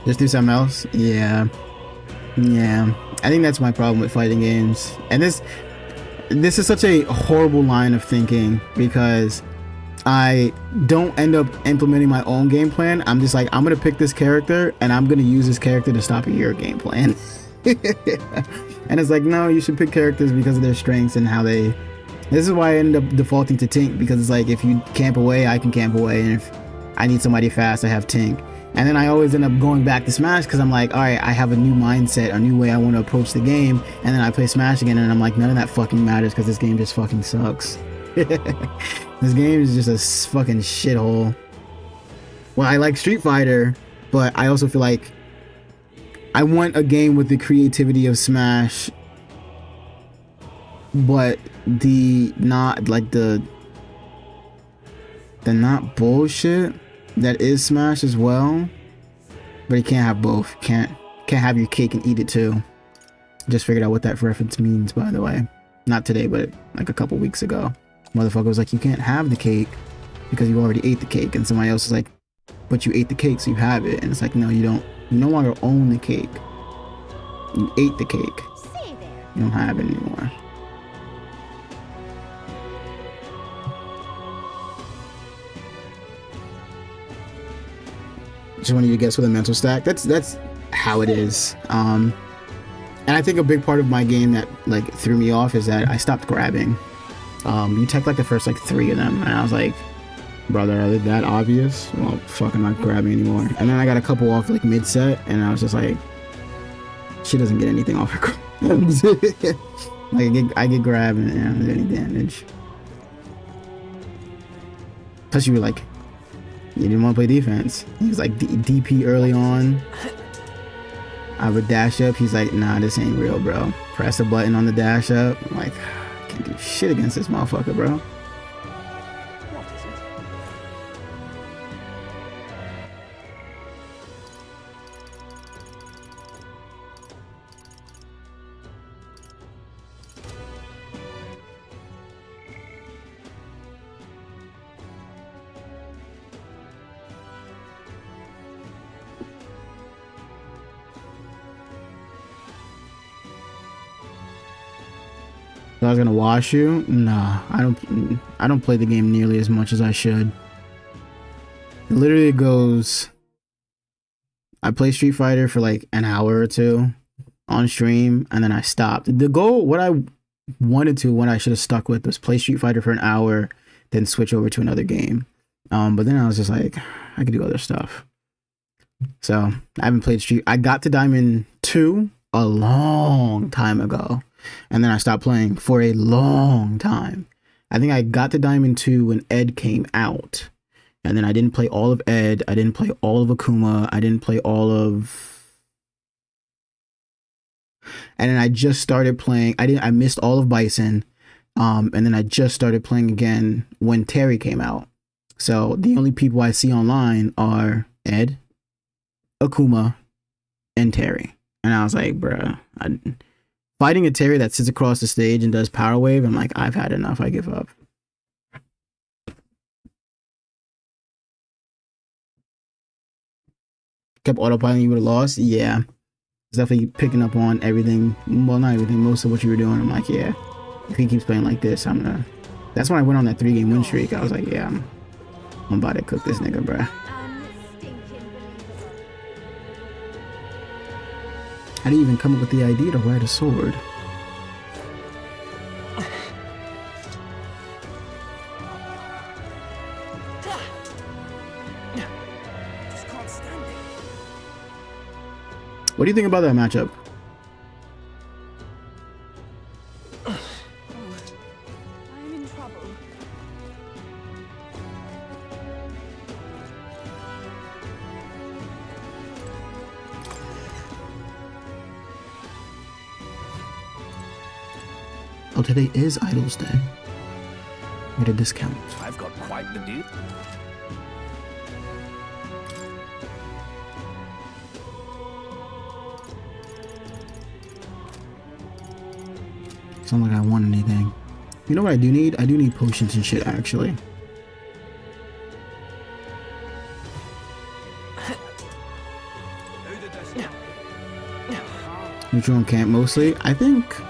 Just do something else. Yeah. Yeah. I think that's my problem with fighting games. And this is such a horrible line of thinking because I don't end up implementing my own game plan. I'm just like, I'm gonna pick this character and I'm gonna use this character to stop your game plan. And it's like, no, you should pick characters because of their strengths and how they. This is why I end up defaulting to Tink, because it's like, if you camp away, I can camp away, and if I need somebody fast, I have Tink. And then I always end up going back to Smash because I'm like, all right, I have a new mindset, a new way I want to approach the game, and then I play Smash again, and I'm like, none of that fucking matters because this game just fucking sucks. This game is just a fucking shithole. Well, I like Street Fighter, but I also feel like I want a game with the creativity of Smash, but the not like the not bullshit that is Smash as well. But you can't have both. Can't have your cake and eat it too. Just figured out what that reference means, by the way. Not today, but like a couple weeks ago. Motherfucker was like, you can't have the cake because you already ate the cake, and somebody else is like, but you ate the cake, so you have it. And it's like, no, you don't. You no longer own the cake. You ate the cake. You don't have it anymore. Just want you to guess with a mental stack. That's how it is. And I think a big part of my game that like threw me off is that I stopped grabbing. You tech like the first like 3 of them, and I was like, brother, are they that obvious? Well, fuck, I'm not grabbing anymore. And then I got a couple off like mid set, and I was just like, she doesn't get anything off her grabs. Like I get grabbed and I don't do any damage. Plus, you were like, you didn't want to play defense. He was like DP early on. I would dash up. He's like, nah, this ain't real, bro. Press the button on the dash up. I'm like, I can't do shit against this motherfucker, bro. I was gonna wash you. Nah, I don't play the game nearly as much as I should. It literally goes, I play Street Fighter for like an hour or 2 on stream, and then I stopped. The goal, what I wanted to, what I should have stuck with, was play Street Fighter for an hour, then switch over to another game. But then I was just like, I could do other stuff. So I haven't played Street. I got to Diamond 2 a long time ago, and then I stopped playing for a long time. I think I got to Diamond 2 when Ed came out, and then I didn't play all of Ed. I didn't play all of Akuma. I didn't play all of, and then I just started playing. I missed all of Bison, and then I just started playing again when Terry came out. So the only people I see online are Ed, Akuma, and Terry. And I was like, bruh, fighting a Terry that sits across the stage and does Power Wave, I'm like, I've had enough. I give up. Kept autopiloting, you would have lost. Yeah. It's definitely picking up on everything. Well, not everything, most of what you were doing. I'm like, yeah, if he keeps playing like this, I'm gonna. That's when I went on that 3-game win streak. I was like, yeah, I'm about to cook this nigga, bruh. How do you even come up with the idea to ride a sword? What do you think about that matchup? I'm in trouble. Oh, today is Idol's Day. Get a discount. I've got quite the deal. It's not like I want anything. You know what I do need? I do need potions and shit, actually. Neutral and camp mostly. I think I'm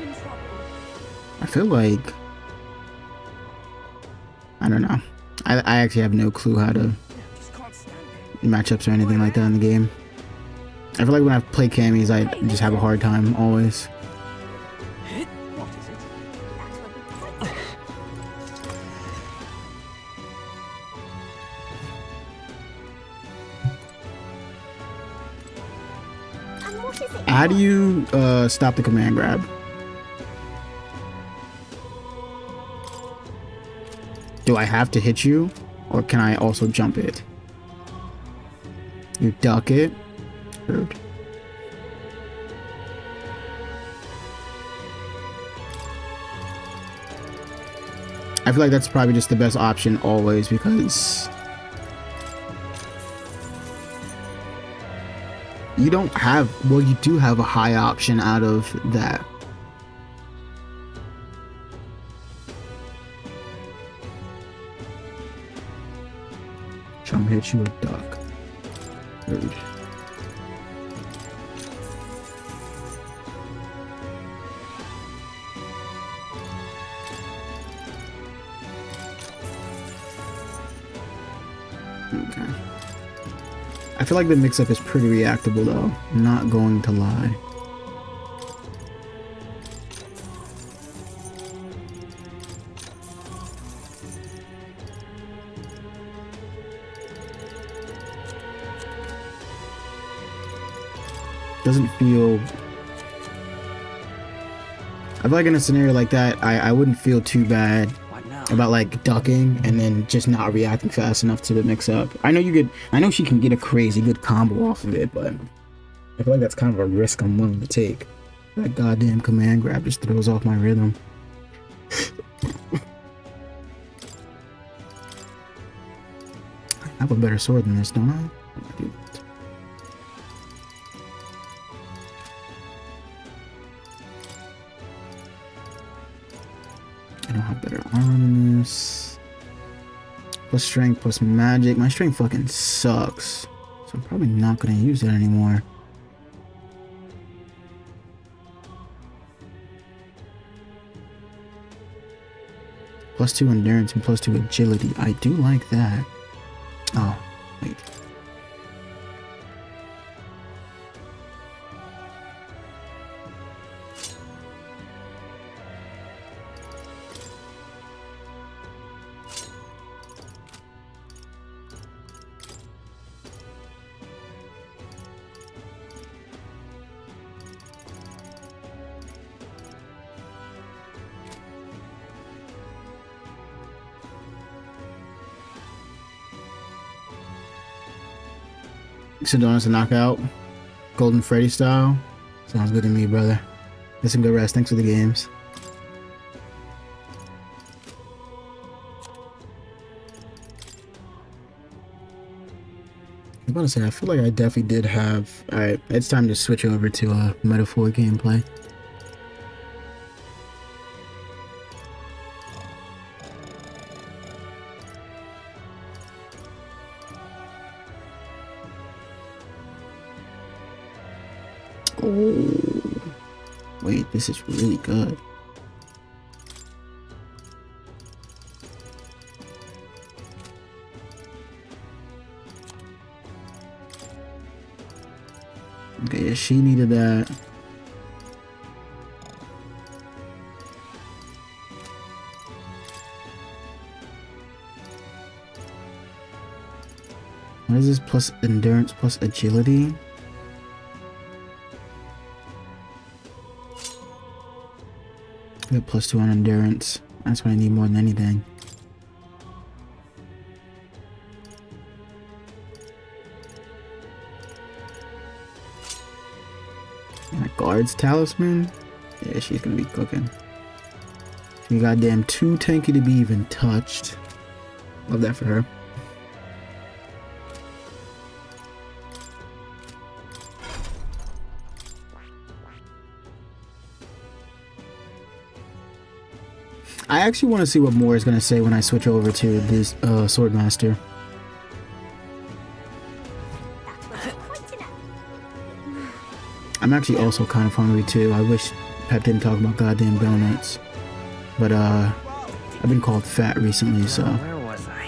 in trouble. I feel like I don't know. I actually have no clue how to matchups or anything like that in the game. I feel like when I play camis, I just have a hard time always. What is it? And what is it? How do you stop the command grab? Do I have to hit you, or can I also jump it? You duck it. Rude. I feel like that's probably just the best option always, because you don't have, well, you do have a high option out of that. Jump hit you a duck. Rude. Okay. I feel like the mix-up is pretty reactable though. I'm not going to lie. Doesn't feel... I feel like in a scenario like that, I wouldn't feel too bad about like ducking and then just not reacting fast enough to the mix-up. I know she can get a crazy good combo off of it, but I feel like that's kind of a risk I'm willing to take. That goddamn command grab just throws off my rhythm. I have a better sword than this, don't I? I don't have better armor than this. Plus strength, plus magic. My strength fucking sucks. So I'm probably not gonna use it anymore. +2 endurance and +2 agility. I do like that. Oh, wait. Sedona's a knockout. Golden Freddy style. Sounds good to me, brother. Get some good rest. Thanks for the games. I was about to say, I feel like I definitely did have... Alright, it's time to switch over to a metaphor gameplay. Oh, wait, this is really good. Okay, yeah, she needed that. What is this? Plus endurance, plus agility? I got +2 on endurance. That's what I need more than anything. And a guard's talisman? Yeah, she's gonna be cooking. She goddamn too tanky to be even touched. Love that for her. I actually want to see what Moore is going to say when I switch over to this Swordmaster. I'm actually also kind of hungry too. I wish Pep didn't talk about goddamn donuts. But I've been called fat recently, so Where was I?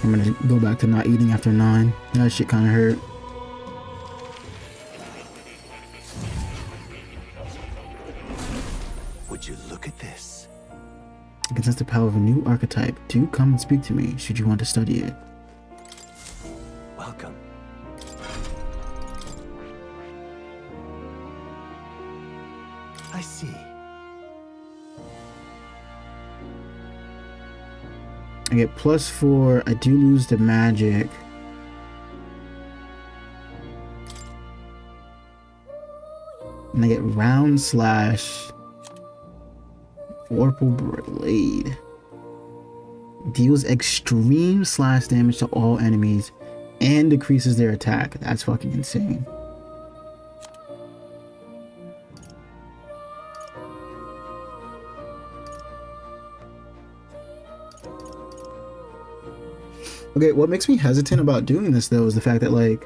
I'm gonna go back to not eating after 9. That shit kind of hurt. Would you look at this? I can sense the power of a new archetype. Do come and speak to me should you want to study it. Welcome. I see. I get +4. I do lose the magic. And I get round slash. Vorpal Blade. Deals extreme slash damage to all enemies and decreases their attack. That's fucking insane. Okay, what makes me hesitant about doing this though is the fact that like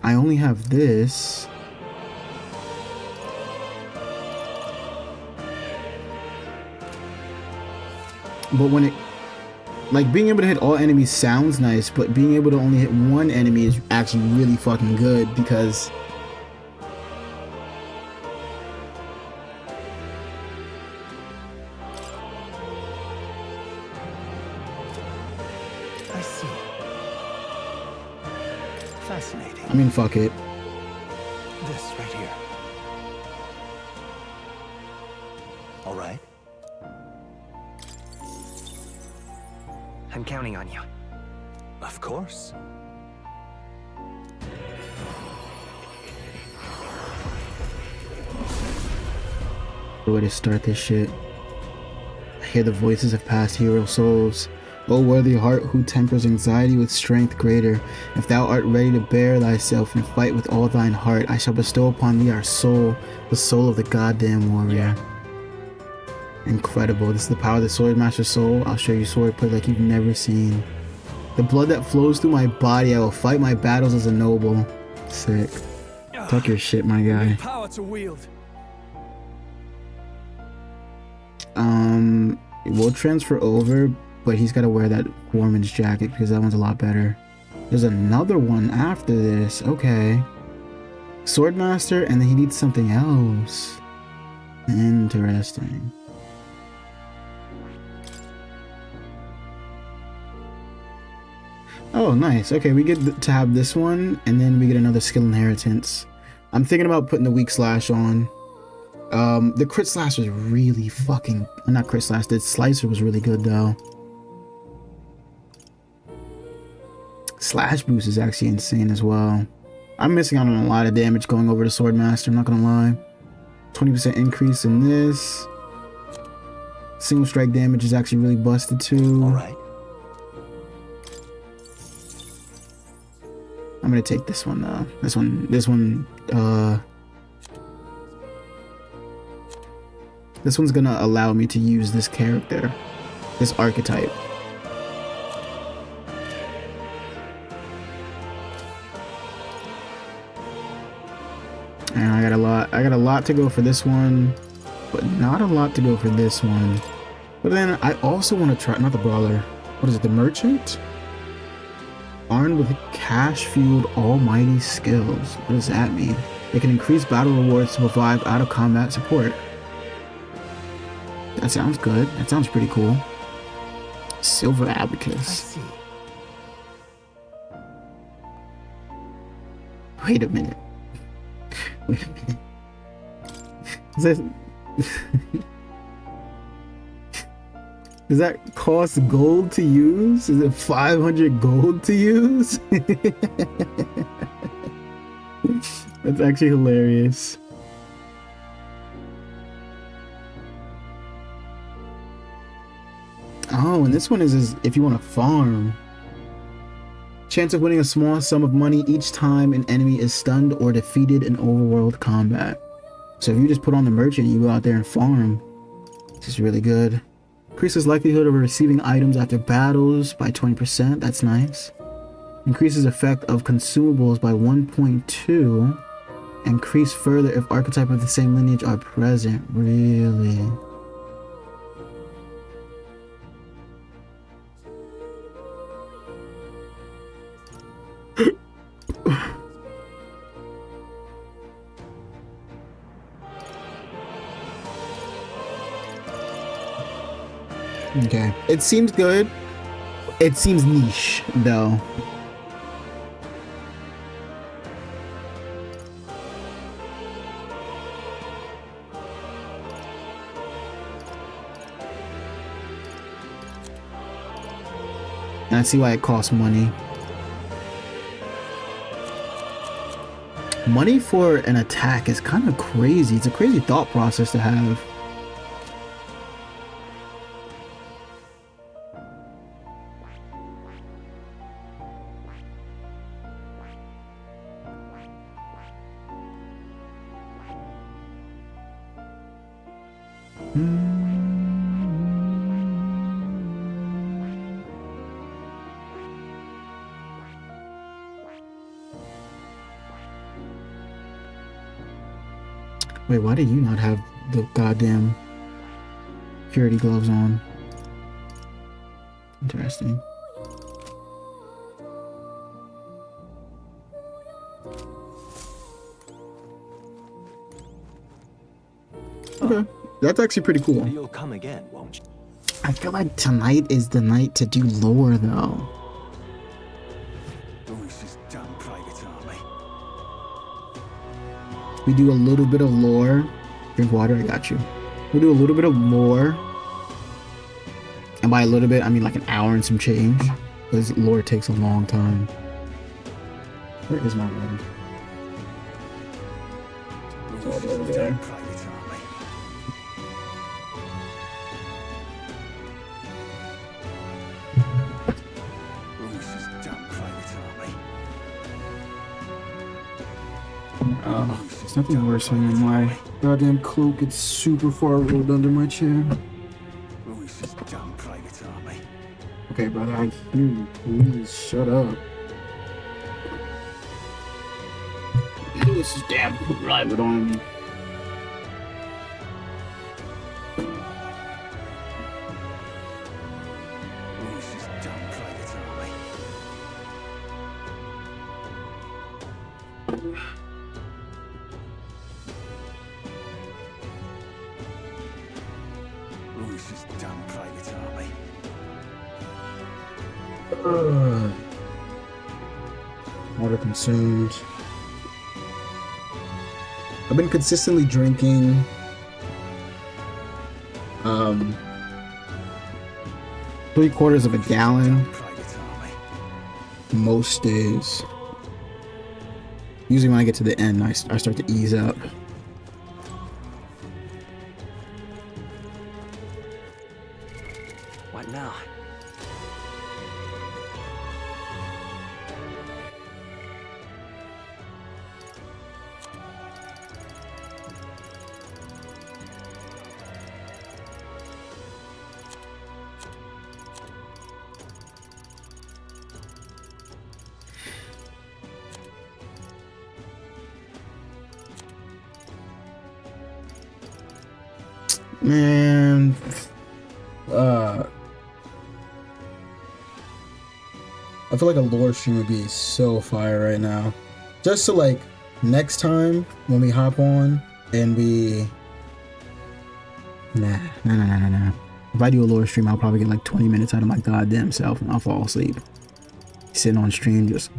I only have this. But when it like being able to hit all enemies sounds nice, but being able to only hit one enemy is actually really fucking good because I see. Fascinating. I mean, fuck it. This right here. All right. I'm counting on you. Of course. The way to start this shit. I hear the voices of past hero souls. O worthy heart who tempers anxiety with strength greater, if thou art ready to bear thyself and fight with all thine heart, I shall bestow upon thee our soul, the soul of the goddamn warrior. Incredible. This is the power of the Swordmaster's soul. I'll show you swordplay like you've never seen. The blood that flows through my body, I will fight my battles as a noble. Sick. Talk your shit, my guy. Power to wield. We'll transfer over, but he's got to wear that Foreman's jacket because that one's a lot better. There's another one after this. Okay. Swordmaster, and then he needs something else. Interesting. Oh, nice. Okay, we get to have this one, and then we get another skill inheritance. I'm thinking about putting the weak slash on. The crit slash was really fucking... Not crit slash, the slicer was really good, though. Slash boost is actually insane as well. I'm missing out on a lot of damage going over to Swordmaster, I'm not gonna lie. 20% increase in this. Single strike damage is actually really busted, too. All right. I'm gonna take this one, though. This one's gonna allow me to use this character, this archetype. And I got a lot to go for this one, but not a lot to go for this one. But then I also want to try, not the brawler, what is it, the merchant? Armed with cash-fueled almighty skills. What does that mean? They can increase battle rewards to provide out-of-combat support. That sounds good. That sounds pretty cool. Silver I Abacus. see. Wait a minute. Wait a minute. Is that... Does that cost gold to use? Is it 500 gold to use? That's actually hilarious. Oh, and this one is if you want to farm. Chance of winning a small sum of money each time an enemy is stunned or defeated in overworld combat. So if you just put on the merchant, you go out there and farm. This is really good. Increases likelihood of receiving items after battles by 20%. That's nice. Increases effect of consumables by 1.2. Increase further if archetype of the same lineage are present. Really? Okay. It seems good. It seems niche, though. And I see why it costs money. Money for an attack is kind of crazy. It's a crazy thought process to have. Wait, why do you not have the goddamn purity gloves on? Interesting. Okay, that's actually pretty cool. You'll come again, won't you? I feel like tonight is the night to do lore, though. We do a little bit of lore. Drink water, I got you. We'll do a little bit of lore. And by a little bit, I mean like an hour and some change. Because lore takes a long time. Where is my water? It's over there. There's nothing worse than my goddamn cloak gets super far rolled under my chair. Okay, brother, I hear you. Please shut up. This is damn private on me. Water consumed. I've been consistently drinking 3/4 of a gallon most days. Usually when I get to the end, I start to ease up. What now? Man, I feel like a lore stream would be so fire right now. Just so like next time when we hop on and we nah. If I do a lore stream, I'll probably get like 20 minutes out of my goddamn self and I'll fall asleep. Sitting on stream just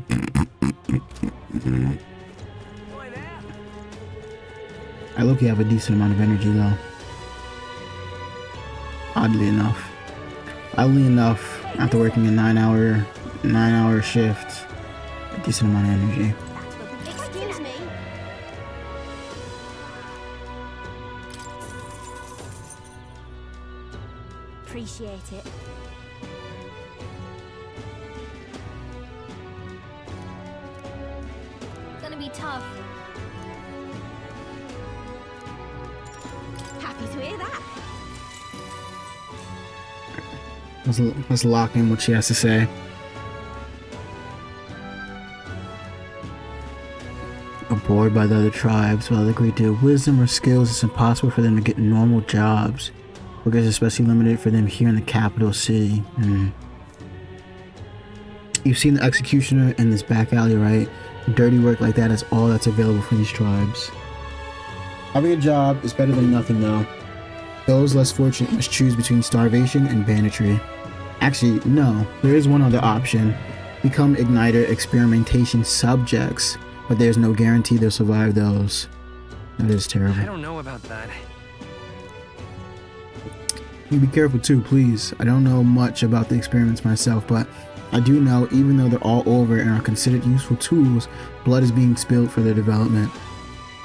I look, you have a decent amount of energy though. Oddly enough, after working a 9-hour shift, a decent amount of energy. Excuse me. Appreciate it. Gonna be tough. Happy to hear that. Let's lock in what she has to say. Abhorred by the other tribes, while a great deal of wisdom or skills, it's impossible for them to get normal jobs. Work is especially limited for them here in the capital city. You've seen the executioner in this back alley, right? Dirty work like that is all that's available for these tribes. Having a job is better than nothing, though. Those less fortunate must choose between starvation and banditry. Actually, no, there is one other option. Become igniter experimentation subjects, but there's no guarantee they'll survive those. That is terrible. I don't know about that. You be careful too, please. I don't know much about the experiments myself, but I do know even though they're all over and are considered useful tools, blood is being spilled for their development.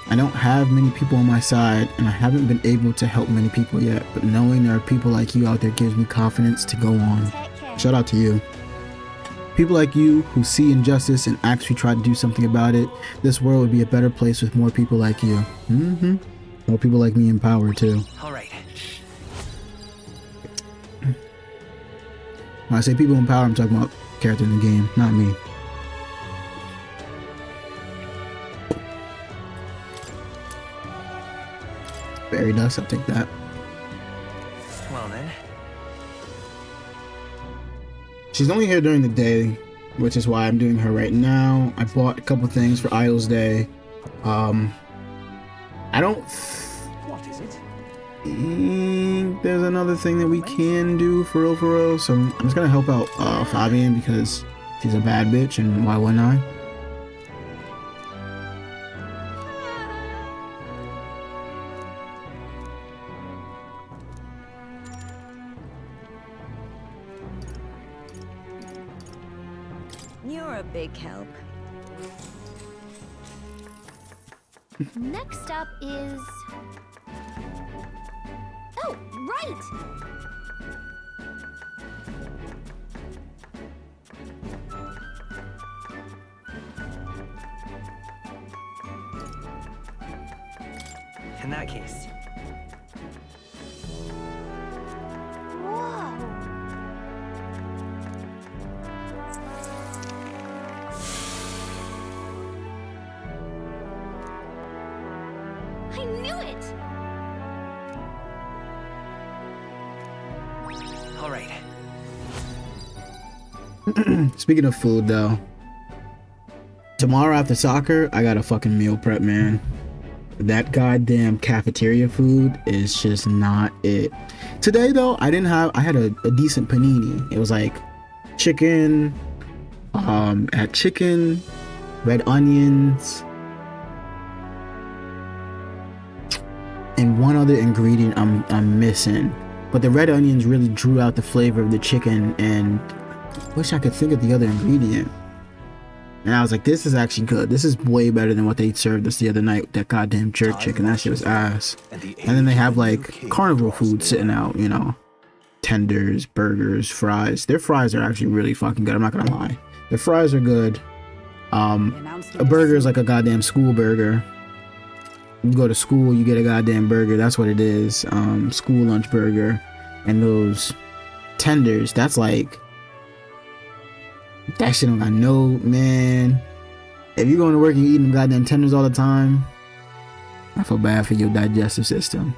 I don't have many people on my side, and I haven't been able to help many people yet, but knowing there are people like you out there gives me confidence to go on. Shout out to you. People like you who see injustice and actually try to do something about it, this world would be a better place with more people like you. More people like me in power too. All right. When I say people in power, I'm talking about character in the game, not me. Very nice, I'll take that. Well then. She's only here during the day, which is why I'm doing her right now. I bought a couple things for Idol's Day. I don't What is it? think there's another thing that we can do for real, so I'm just gonna help out Fabian because she's a bad bitch, and why wouldn't I? You're a big help. Next up is... Oh, right! In that case. Whoa! I knew it! All right. Speaking of food though, tomorrow after soccer, I got a fucking meal prep, man. That goddamn cafeteria food is just not it. Today though, I had a decent panini. It was like chicken, had chicken, red onions, and one other ingredient I'm missing. But the red onions really drew out the flavor of the chicken, and I wish I could think of the other ingredient. And I was like, this is actually good. This is way better than what they served us the other night with that goddamn jerk chicken. That shit was ass. And then they have like carnival food sitting out, you know. Tenders, burgers, fries. Their fries are actually really fucking good. I'm not gonna lie. Their fries are good. A burger is like a goddamn school burger. You go to school, you get a goddamn burger. That's what it is. School lunch burger. And those tenders, that's like... That shit don't got no, man. If you're going to work and you eating goddamn tenders all the time, I feel bad for your digestive system.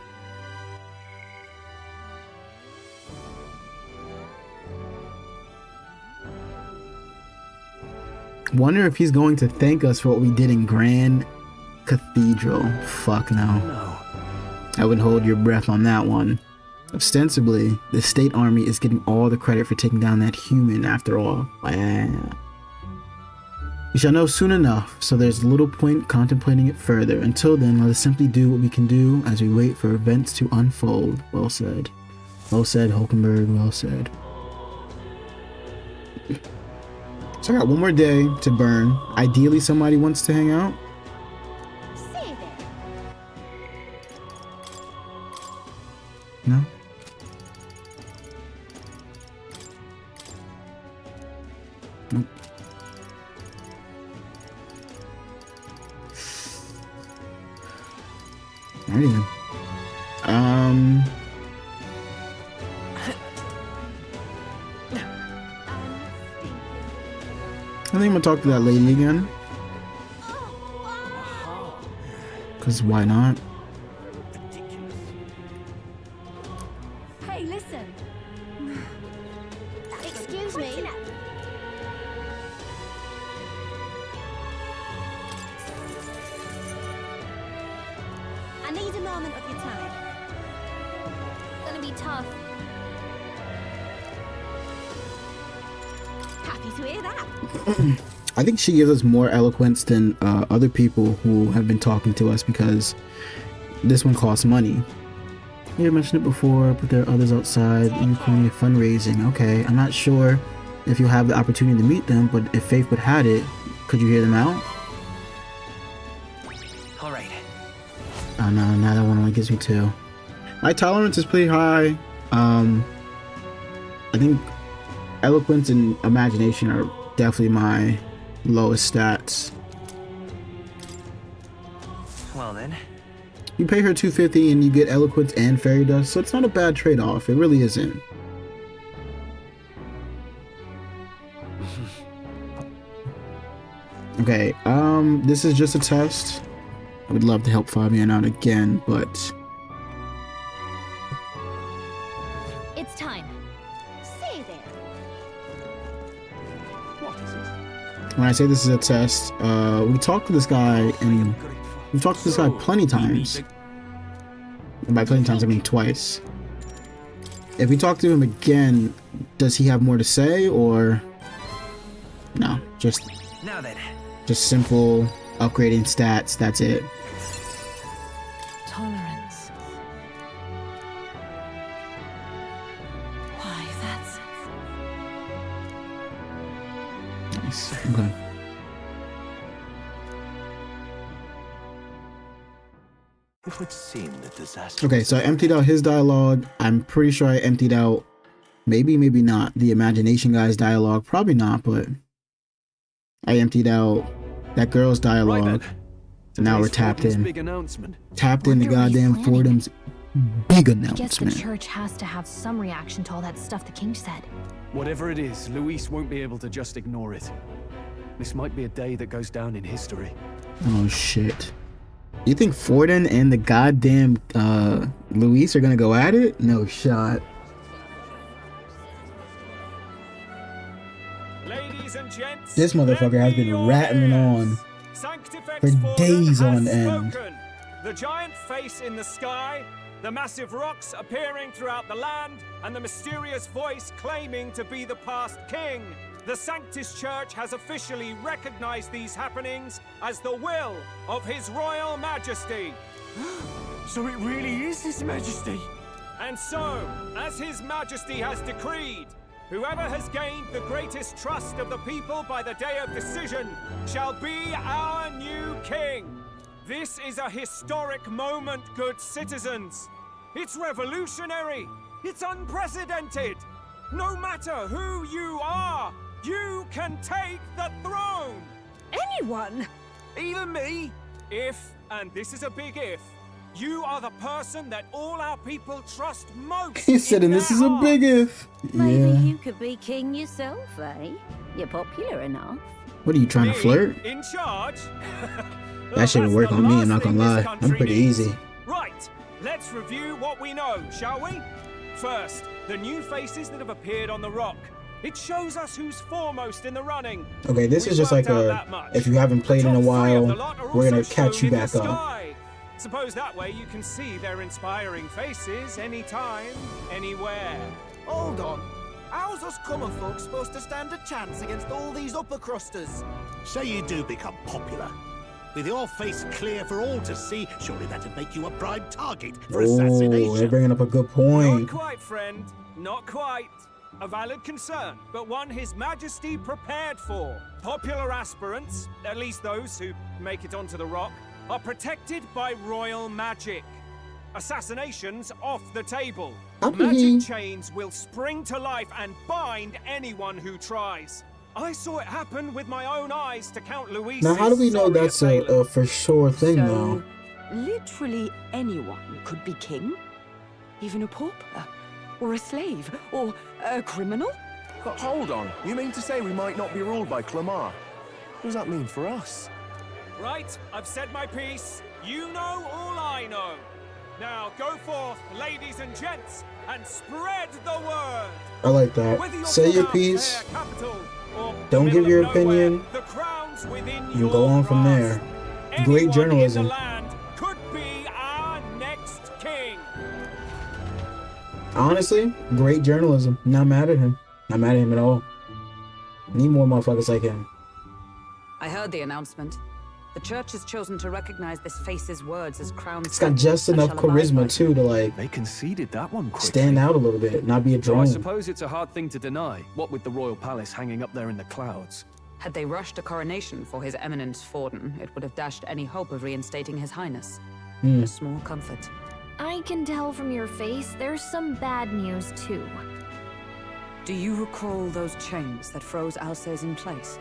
Wonder if he's going to thank us for what we did in Grand Cathedral. Fuck no. No. I would hold your breath on that one. Ostensibly, the state army is getting all the credit for taking down that human after all. Wow. We shall know soon enough, so there's little point contemplating it further. Until then, let us simply do what we can do as we wait for events to unfold. Well said. Well said, Hulkenberg. Well said. So I got one more day to burn. Ideally, somebody wants to hang out. Save it! No? Nope. Alrighty then. think I'm gonna talk to that lady again. Cause why not? Hey, listen. Excuse me. I need a moment of your time. It's gonna be tough. Happy to hear that. I think she gives us more eloquence than other people who have been talking to us because this one costs money. Yeah, I mentioned it before, but there are others outside. Ukrainian fundraising. Okay, I'm not sure if you'll have the opportunity to meet them, but if Faith would had it, could you hear them out? All right. Oh no, now that one only gives me 2. My tolerance is pretty high. I think eloquence and imagination are definitely my lowest stats. Well then. You pay her 250 and you get eloquence and fairy dust, so it's not a bad trade-off. It really isn't. Okay, this is just a test. I would love to help Fabian out again, but It's time. Say there. What is it? when I say this is a test, we talked to this guy and we've talked to this guy plenty times. And by plenty times, I mean twice. If we talk to him again, does he have more to say, or no? Just Now then. simple upgrading stats. That's it. Tolerance. Why, that's... Nice. Okay. It would seem that disaster. Okay, so I emptied out his dialogue. I'm pretty sure I emptied out, maybe not, the imagination guy's dialogue. Probably not, but I emptied out that girl's dialogue. Right Now we're Today's tapped Fordham's in. Big announcement. Tapped into Wonder what he's goddamn planning. Fordham's big I guess the announcement. church has to have some reaction to all that stuff the king said. Whatever it is, Luis won't be able to just ignore it. This might be a day that goes down in history. Oh shit. You think Forden and the goddamn Luis are gonna go at it? No shot. Ladies and gents, This motherfucker has been rattling on for days on end. The giant face in the sky, the massive rocks appearing throughout the land, and the mysterious voice claiming to be the past king. The Sanctus Church has officially recognized these happenings as the will of His Royal Majesty. So it really is His Majesty. And so, as His Majesty has decreed, whoever has gained the greatest trust of the people by the day of decision shall be our new king. This is a historic moment, good citizens. It's revolutionary. It's unprecedented. No matter who you are, you can take the throne. Anyone? Even me. If, and this is a big if, you are the person that all our people trust most. He said, and this is a big if. Maybe Yeah. you could be king yourself, eh? You're popular enough. What are you trying to flirt? In charge? That shouldn't work on me, I'm not gonna lie. I'm pretty easy. Right, let's review what we know, shall we? First, the new faces that have appeared on the rock. It shows us who's foremost in the running. Okay, this is just like if you haven't played in a while, we're gonna catch you back up. Suppose that way you can see their inspiring faces anytime, anywhere. Hold on. How's us common folk supposed to stand a chance against all these upper crusters? Say you do become popular. With your face clear for all to see, surely that'd make you a prime target for Oh, they're assassination. bringing up a good Not point. quite, friend. Not quite. A valid concern, but one His Majesty prepared for. Popular aspirants, at least those who make it onto the rock, are protected by royal magic. Assassinations off the table. Magic chains will spring to life and bind anyone who tries. I saw it happen with my own eyes to Count Luis. Now, how do we know that's a for sure thing, though? Literally anyone could be king? Even a pauper? Or a slave? Or a criminal? Hold on. You mean to say we might not be ruled by Clamar? What does that mean for us? Right, I've said my piece. You know all I know. Now go forth, ladies and gents, and spread the word. I like that. Whether you're Say your from our piece. fair capital or the Don't middle give your of nowhere, opinion. the crown's within You your go on from grasp. there. Great Anyone journalism. in the land could be our next king. Honestly, great journalism. Not mad at him. Not mad at him at all. Need more motherfuckers like him. I heard the announcement. The church has chosen to recognize this face's words as crown. It's got just enough charisma too to like They conceded that one quickly. stand out a little bit, not be a Though I drone. suppose it's a hard thing to deny, what with the royal palace hanging up there in the clouds. Had they rushed a coronation for His Eminence Forden, it would have dashed any hope of reinstating His Highness. A small comfort. I can tell from your face there's some bad news too. Do you recall those chains that froze Alsace in place?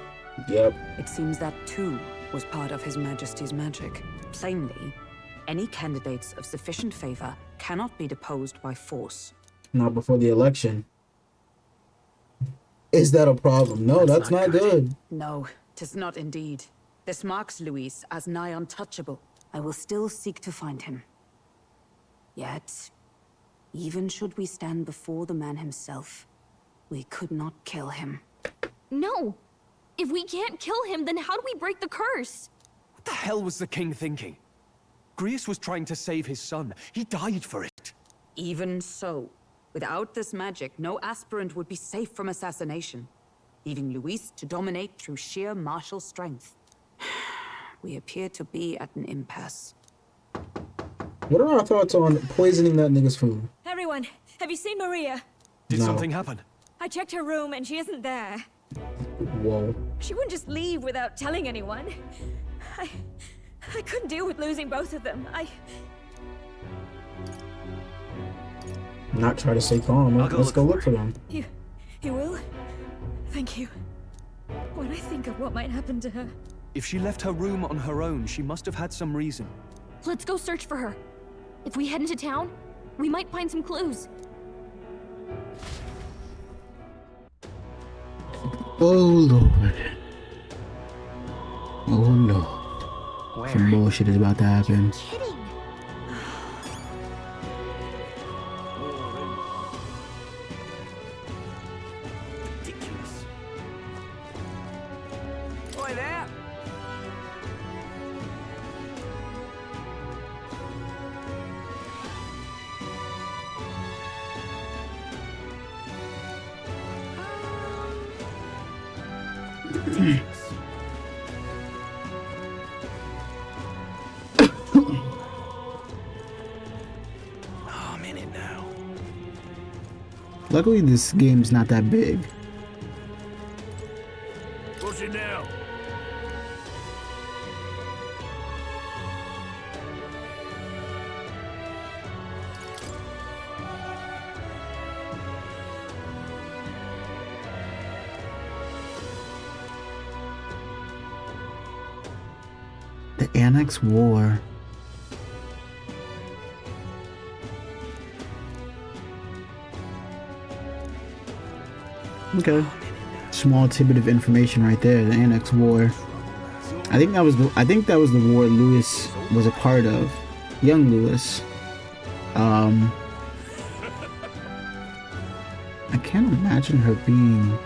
Yep. It seems that too was part of His Majesty's magic. Plainly, any candidates of sufficient favor cannot be deposed by force. Not before the election. Is that a problem? No, that's not good. No, 'tis not indeed. This marks Luis as nigh untouchable. I will still seek to find him. Yet, even should we stand before the man himself, we could not kill him. No! If we can't kill him, then how do we break the curse? What the hell was the king thinking? Grius was trying to save his son. He died for it. Even so, without this magic, no aspirant would be safe from assassination, leaving Luis to dominate through sheer martial strength. We appear to be at an impasse. What are our thoughts on poisoning that nigga's food? Everyone, have you seen Maria? Did No. something happen? I checked her room and she isn't there. Whoa. She wouldn't just leave without telling anyone. I couldn't deal with losing both of them. Not try to stay calm. Let's go look for them. You will? Thank you. When I think of what might happen to her. If she left her room on her own, she must have had some reason. Let's go search for her. If we head into town, we might find some clues. Oh Lord. Oh Lord. Some bullshit is about to happen. Kidding. Ridiculous. Oi there! Ridiculous. Oh, I'm in it now. Luckily, this game's not that big. What's it now? The Annex War. Okay. Small tidbit of information right there. The Annex War. I think that was the war Lewis was a part of. Young Lewis. I can't imagine her being.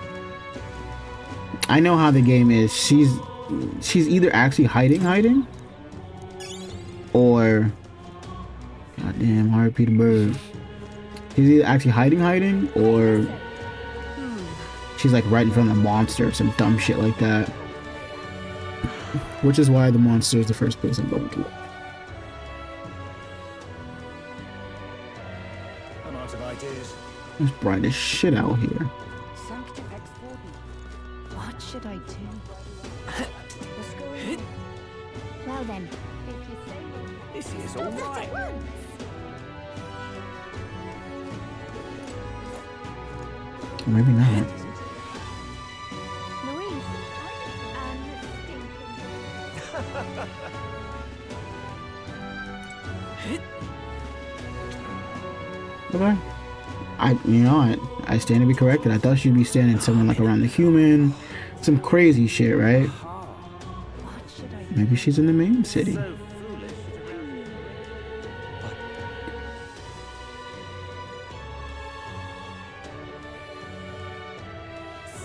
I know how the game is. She's either actually hiding, or goddamn R.I.P. the bird. She's either actually hiding, or she's like right in front of the monster or some dumb shit like that. Which is why the monster is the first place I'm going to. I'm out of ideas. It's bright as shit out here. What should I do? What's going on? Well then, if you say This is stop all it right. at once. Or maybe not. Louise, I'm Okay. I stand to be corrected. I thought she'd be standing somewhere like around the human, some crazy shit, right? Maybe she's in the main city. So foolish it arouses.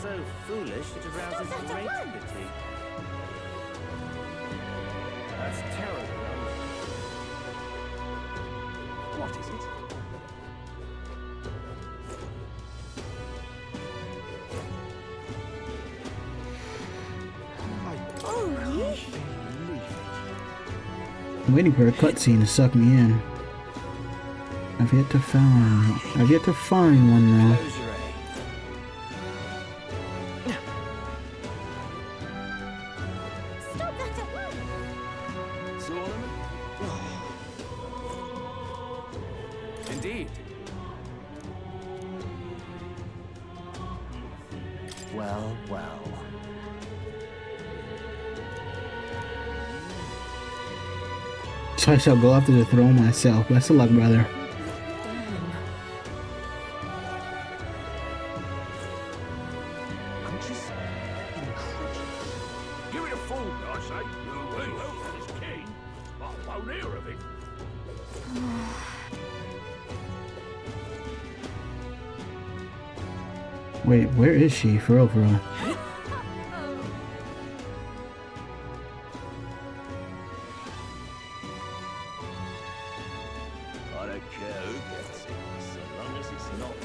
So foolish it arouses Stop that great at once. pity. That's terrible. What is it? I'm waiting for a cutscene to suck me in. I've yet to find one though. Close your eye. Stop that at once. Tournament? Indeed. Well, well. So I shall go after the throne myself. Best of luck, brother. I'm just incredulous. Give it a fool, I say. Who else is king? I won't hear of it. Wait, where is she? For real, for real. I don't care who gets it, so long as it's not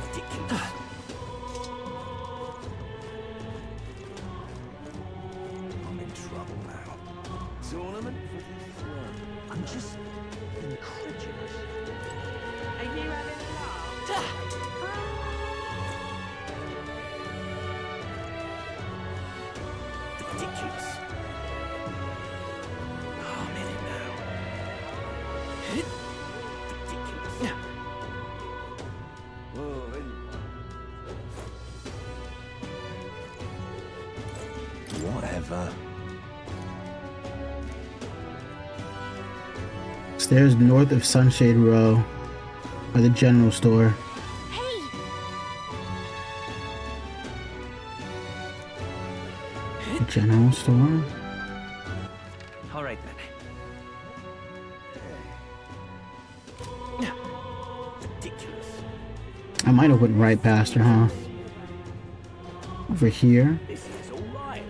ridiculous. I'm in trouble now. Tournament for the throne. I'm just incredulous. Ridiculous. Oh, I'm in it now. Ridiculous. Oh, in. Whatever. Stairs north of Sunshade Row are the general store. Hey, The general store? All right then. Ridiculous. I might have went right past her, huh? Over here? This is all right.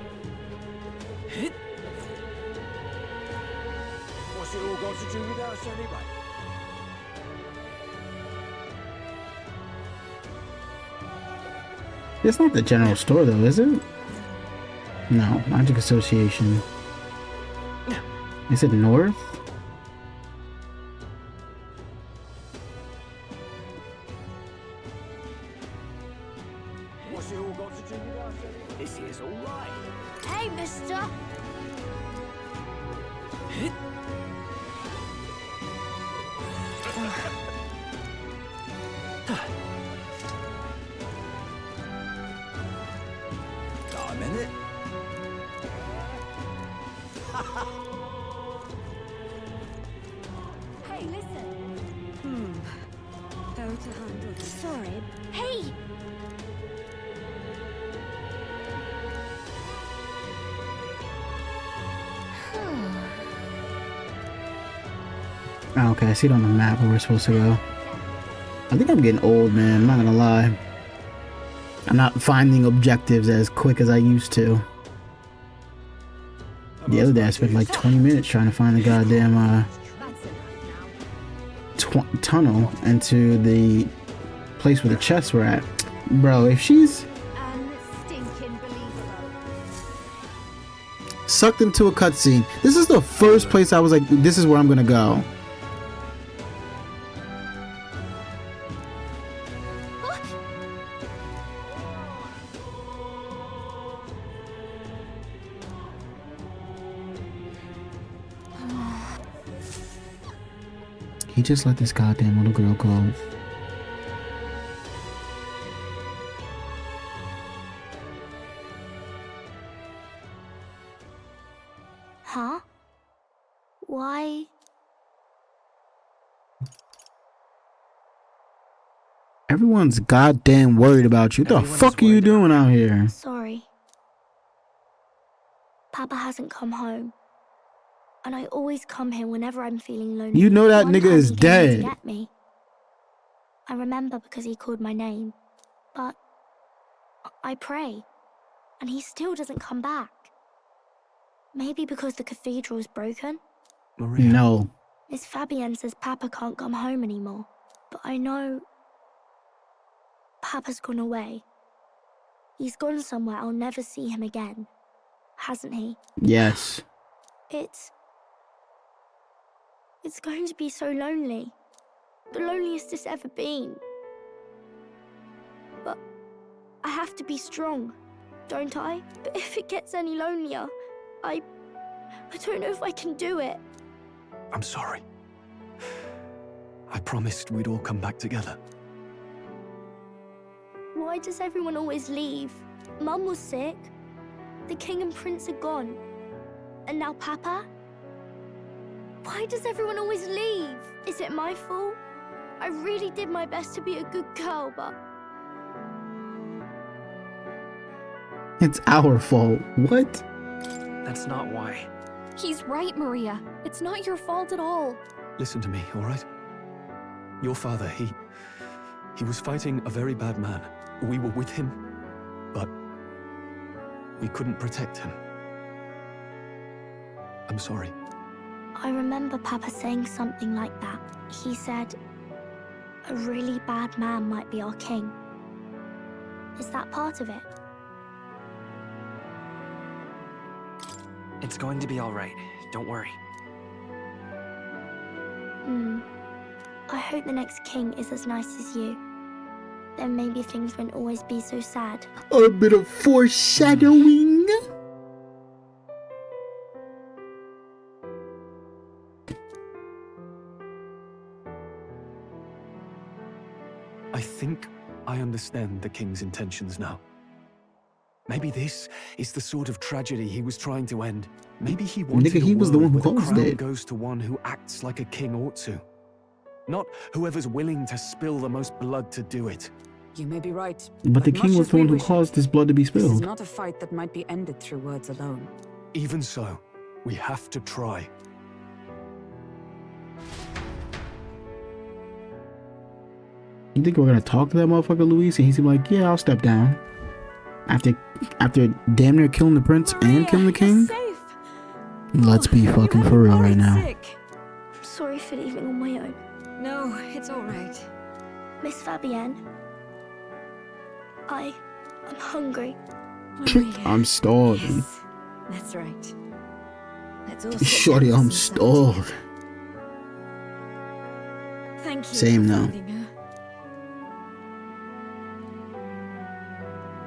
What's it all got to do with us anyway? It's not the general store though, is it? No, Magic Association. Is it north? What's it all got to do with us anyway? This is all right. hey, mister. I'm in it. Hey, listen. How to handle this? Sorry. Hey! Oh, okay, I see it on the map where we're supposed to go. I think I'm getting old, man. I'm not gonna lie. I'm not finding objectives as quick as I used to. The other day I spent like 20 minutes trying to find the goddamn That's enough now. tunnel into the place where the chests were at. Bro, if she's Stinking believable. sucked into a cutscene, this is the first place I was like, this is where I'm gonna go. He just let this goddamn little girl go. Huh? Why? Everyone's goddamn worried about you. What the Everyone is fuck are you worried about doing out here? Sorry. Papa hasn't come home. And I always come here whenever I'm feeling lonely. You know that One nigga time is he came here dead. to get me. I remember because he called my name. But I pray. And he still doesn't come back. Maybe because the cathedral's broken? Maria. No. Miss Fabienne says Papa can't come home anymore. But I know... Papa's gone away. He's gone somewhere I'll never see him again. Hasn't he? Yes. It's going to be so lonely. The loneliest it's ever been. But I have to be strong, don't I? But if it gets any lonelier, I don't know if I can do it. I'm sorry. I promised we'd all come back together. Why does everyone always leave? Mum was sick. The king and prince are gone. And now Papa? Why does everyone always leave? Is it my fault? I really did my best to be a good girl, but... It's our fault. What? That's not why. He's right, Maria. It's not your fault at all. Listen to me, all right? Your father, he was fighting a very bad man. We were with him, but we couldn't protect him. I'm sorry. I remember Papa saying something like that. He said, a really bad man might be our king. Is that part of it? It's going to be all right. Don't worry. I hope the next king is as nice as you. Then maybe things won't always be so sad. A bit of foreshadowing. I think I understand the king's intentions now. Maybe this is the sort of tragedy he was trying to end. Maybe he wanted Nigga, he a was the world one who where the caused crown it. goes to one who acts like a king ought to. Not whoever's willing to spill the most blood to do it. You may be right. But the king much was as the we one who wish it, caused this blood to be This is spilled. not a fight that might be ended through words alone. Even so, we have to try. You think we're gonna talk to that motherfucker Luis and he's gonna be like, yeah, I'll step down. After damn near killing the prince and killing the king? Safe. Let's be fucking for real right now. I'm sorry for leaving on my own. No, it's all right. Miss Fabienne. I'm hungry. I'm starving. Yes, that's right. Let's all sit Shorty, down I'm and some lunch starved. together. Thank you Same for now. finding her.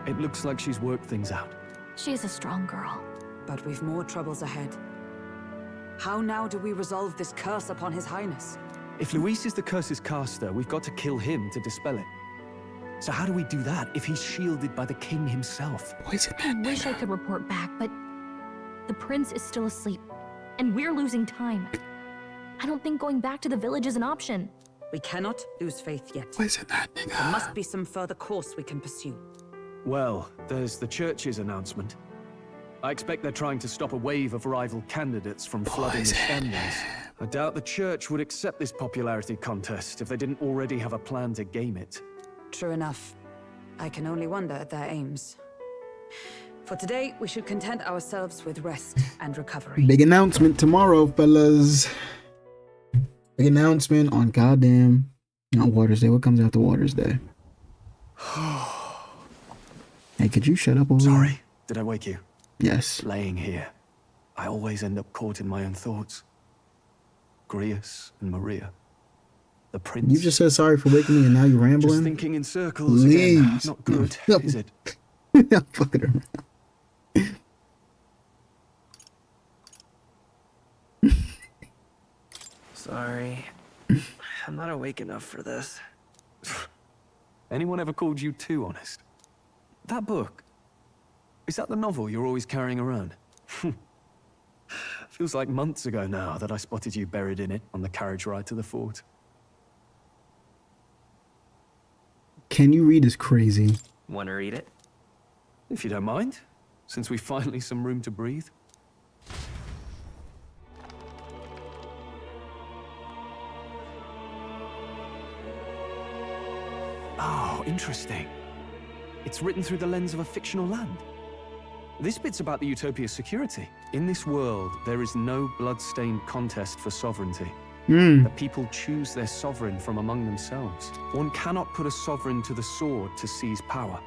It looks like she's worked things out. She's a strong girl. But we've more troubles ahead. How now do we resolve this curse upon His Highness? If Luis is the curse's caster, we've got to kill him to dispel it. So how do we do that if he's shielded by the king himself? Poison I that wish I could report back, but the prince is still asleep, and we're losing time. I don't think going back to the village is an option. We cannot lose faith yet. Poison that There nigga. must be some further course we can pursue. Well, there's the church's announcement. I expect they're trying to stop a wave of rival candidates from flooding the standings. I doubt the church would accept this popularity contest if they didn't already have a plan to game it. True enough. I can only wonder at their aims. For today, we should content ourselves with rest and recovery. Big announcement tomorrow, fellas. Big announcement on goddamn... Not Waters Day. What comes after Waters Day? Hey, could you shut up over Sorry, here? did I wake you? Yes. Laying here, I always end up caught in my own thoughts. Grius and Maria. The prince. You just said sorry for waking me and now you're Just rambling? thinking in circles again. Please. Not good, No. is it? I'm fucking around. Sorry. I'm not awake enough for this. Anyone ever called you too honest? That book, is that the novel you're always carrying around? Feels like months ago now that I spotted you buried in it on the carriage ride to the fort. can you read is crazy. Want to read it? If you don't mind, since we finally some room to breathe. Oh, interesting. It's written through the lens of a fictional land. This bit's about the Utopia's security. In this world, there is no blood-stained contest for sovereignty. The people choose their sovereign from among themselves. One cannot put a sovereign to the sword to seize power.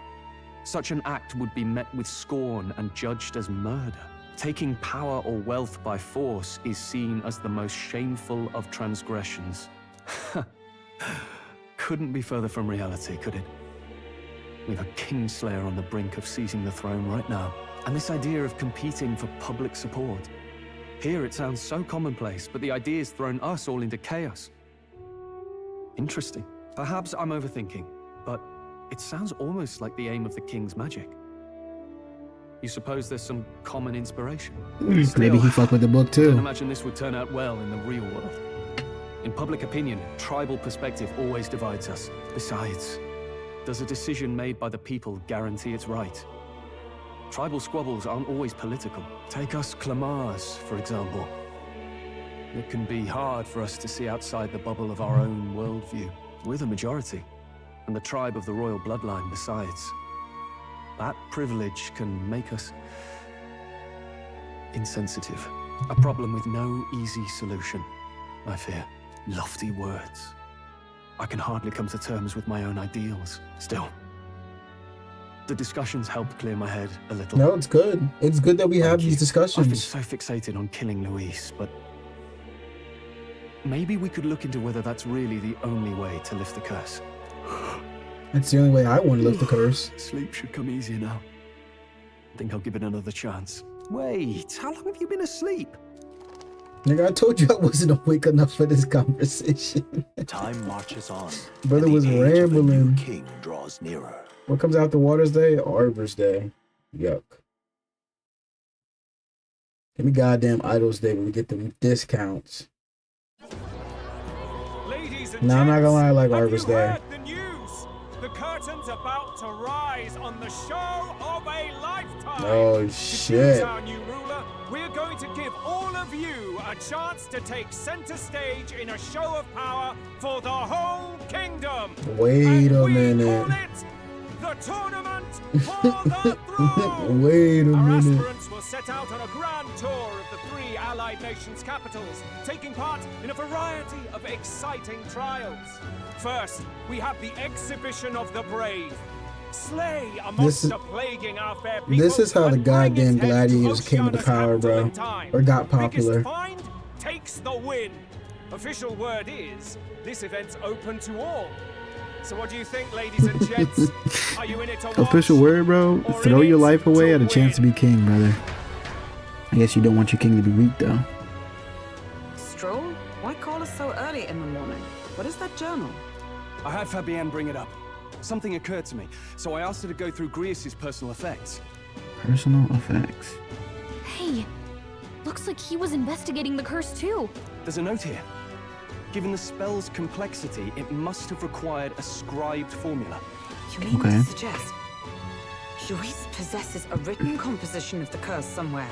Such an act would be met with scorn and judged as murder. Taking power or wealth by force is seen as the most shameful of transgressions. Couldn't be further from reality, could it? We've a kingslayer on the brink of seizing the throne right now. And this idea of competing for public support. Here it sounds so commonplace, but the idea's thrown us all into chaos. Interesting. Perhaps I'm overthinking, but it sounds almost like the aim of the king's magic. You suppose there's some common inspiration? Maybe he fucked with the book I too. don't imagine this would turn out well in the real world. In public opinion, tribal perspective always divides us. Besides, does a decision made by the people guarantee it's right? Tribal squabbles aren't always political. Take us Clamars, for example. It can be hard for us to see outside the bubble of our own worldview. We're the majority, and the tribe of the royal bloodline besides. That privilege can make us insensitive. A problem with no easy solution, I fear. Lofty words. I can hardly come to terms with my own ideals. Still, the discussions helped clear my head a little. No, it's good. It's good that we have these I've been discussions. so fixated on killing Luis, but maybe we could look into whether that's really the only way to lift the curse. That's the only way I want to lift the curse. Sleep should come easier now. I think I'll give it another chance. Wait, how long have you been asleep? Nigga, I told you I wasn't awake enough for this conversation. Time marches on. Brother and was the age of a new rambling. king draws nearer. What comes after Water's Day? Arbor's Day. Yuck. Give me goddamn Idols Day when we get them discounts. Ladies and No, I'm not gonna lie, I like have Arbor's you Day. heard the news? The curtain's about to rise on the show of a lifetime. Oh, To choose shit. our new ruler, we're going to give all of you a chance to take center stage in a show of power for the whole kingdom. Wait And a we minute. call it the Tournament for the Throne. Wait a Our minute. aspirants will set out on a grand tour of the 3 allied nations' capitals, taking part in a variety of exciting trials. First, we have the exhibition of the brave. Slay a monster plaguing our fair people. This is how the and bring goddamn its head to gladiators came into Oceania's power, capital bro. in time. Or got popular. Biggest find takes the win. Official word is, this event's open to all. So what do you think, ladies and gents? Are you in it to watch? Official word, bro. or Throw in your it life away to at a chance to win? be king, brother. I guess you don't want your king to be weak, though. Stroll? Why call us so early in the morning? What is that journal? I had Fabienne bring it up. Something occurred to me, so I asked her to go through Grius's personal effects. Personal effects. Hey, looks like he was investigating the curse too. There's a note here. Given the spell's complexity, it must have required a scribed formula. You mean Okay. to suggest Luis possesses a written composition of the curse somewhere?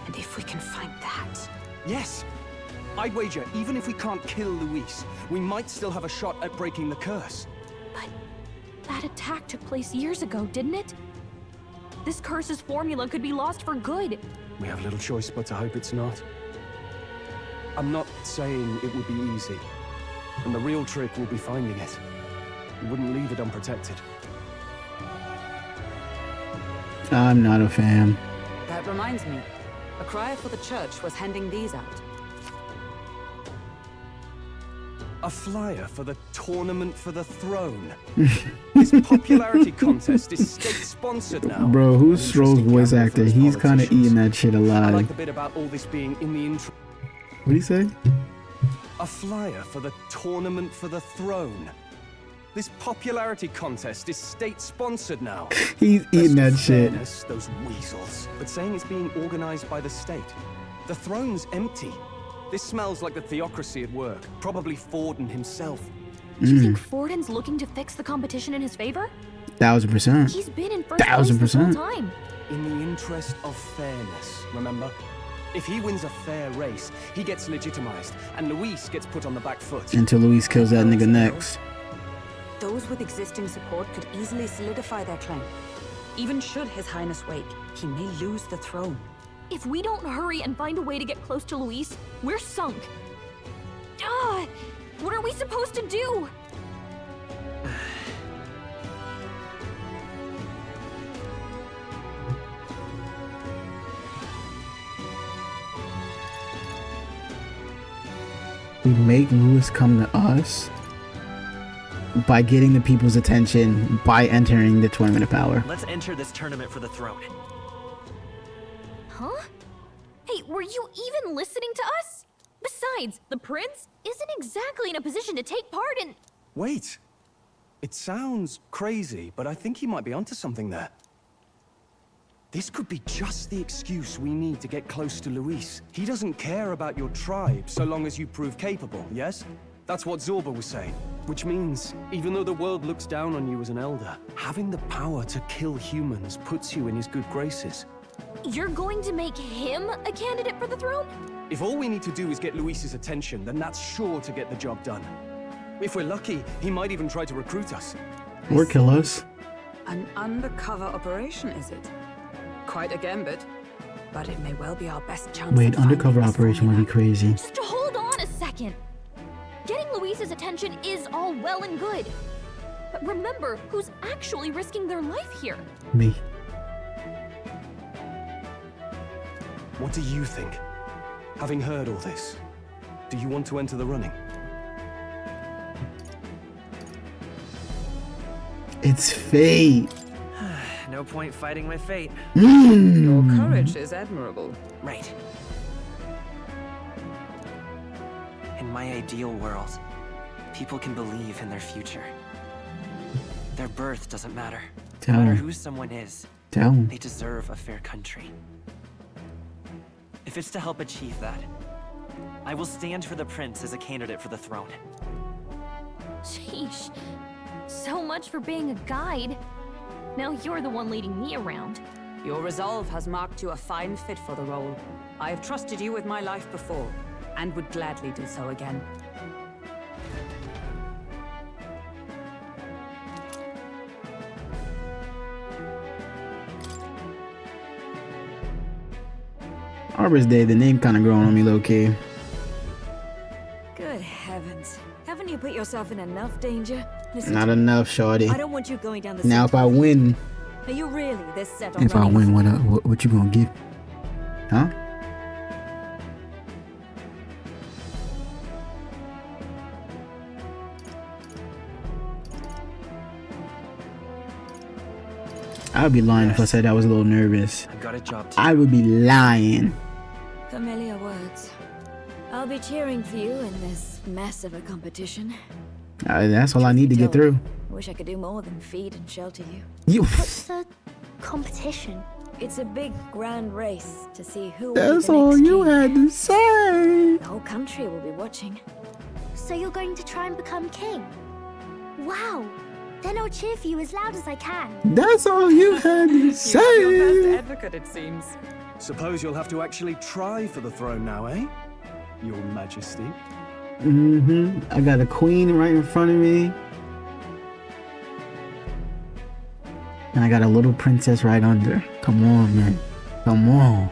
And if we can find that... Yes! I'd wager, even if we can't kill Luis, we might still have a shot at breaking the curse. But that attack took place years ago, didn't it? This curse's formula could be lost for good. We have little choice but to hope it's not. I'm not saying it would be easy. And the real trick will be finding it. We wouldn't leave it unprotected. I'm not a fan. That reminds me. A crier for the church was handing these out. A flyer for the Tournament for the Throne. This popularity contest is state-sponsored now. Bro, who's Stroll's Interesting voice gamble actor? for us He's kind of politicians. eating that shit I alive. like the bit about all this being in the intro. What'd he say? A flyer for the Tournament for the Throne. This popularity contest is state-sponsored now. He's eating that shit. Fairness, those weasels. But saying it's being organized by the state. The throne's empty. This smells like the theocracy at work. Probably Forden himself. You think Fortin's looking to fix the competition in his favor? 1000%. He's been in first place this whole 1000%. time. In the interest of fairness, remember? If he wins a fair race, he gets legitimized, and Luis gets put on the back foot. Until Luis kills that nigga next. Those with existing support could easily solidify their claim. Even should His Highness wake, he may lose the throne. If we don't hurry and find a way to get close to Luis, we're sunk. What are we supposed to do? We make Luis come to us by getting the people's attention by entering the Tournament of Power. Let's enter this tournament for the throne. Huh? Hey, were you even listening to us? Besides, the prince isn't exactly in a position to take part in... Wait. It sounds crazy, but I think he might be onto something there. This could be just the excuse we need to get close to Luis. He doesn't care about your tribe so long as you prove capable, yes? That's what Zorba was saying. Which means, even though the world looks down on you as an elder, having the power to kill humans puts you in his good graces. You're going to make him a candidate for the throne? If all we need to do is get Luis's attention, then that's sure to get the job done. If we're lucky, he might even try to recruit us. Or kill us. An undercover operation, is it? Quite a gambit, but it may well be our best chance. Wait, undercover operation would be crazy. Just hold on a second. Getting Luis's attention is all well and good. But remember, who's actually risking their life here? Me. What do you think? Having heard all this, do you want to enter the running? It's fate. No point fighting with fate. Your courage is admirable. Right. In my ideal world, people can believe in their future. Their birth doesn't matter. Tell No matter him. who someone is, Tell him. they deserve a fair country. If it's to help achieve that, I will stand for the prince as a candidate for the throne. Sheesh. So much for being a guide. Now you're the one leading me around. Your resolve has marked you a fine fit for the role. I have trusted you with my life before, and would gladly do so again. Harbor's Day, the name kind of growing on me low-key. Good heavens. Haven't you put yourself in enough danger? Listen Not to me. enough, shorty. I don't want you going down the Now same if I path. win, Are you really this set on if I running? win, what you gonna give? Huh? I would be lying if I said I was a little nervous. I've got a job to I would be lying. Familiar words. I'll be cheering for you in this mess of a competition. That's all I need to get through. I wish I could do more than feed and shelter you. You. What's the competition? It's a big grand race to see who will That's be the all next you king. had to say. The whole country will be watching. So you're going to try and become king? Wow! Then I'll cheer for you as loud as I can. That's all you had to Your best say. advocate, it seems. Suppose you'll have to actually try for the throne now, eh? Your Majesty. I got a queen right in front of me. And I got a little princess right under. Come on, man. Come on.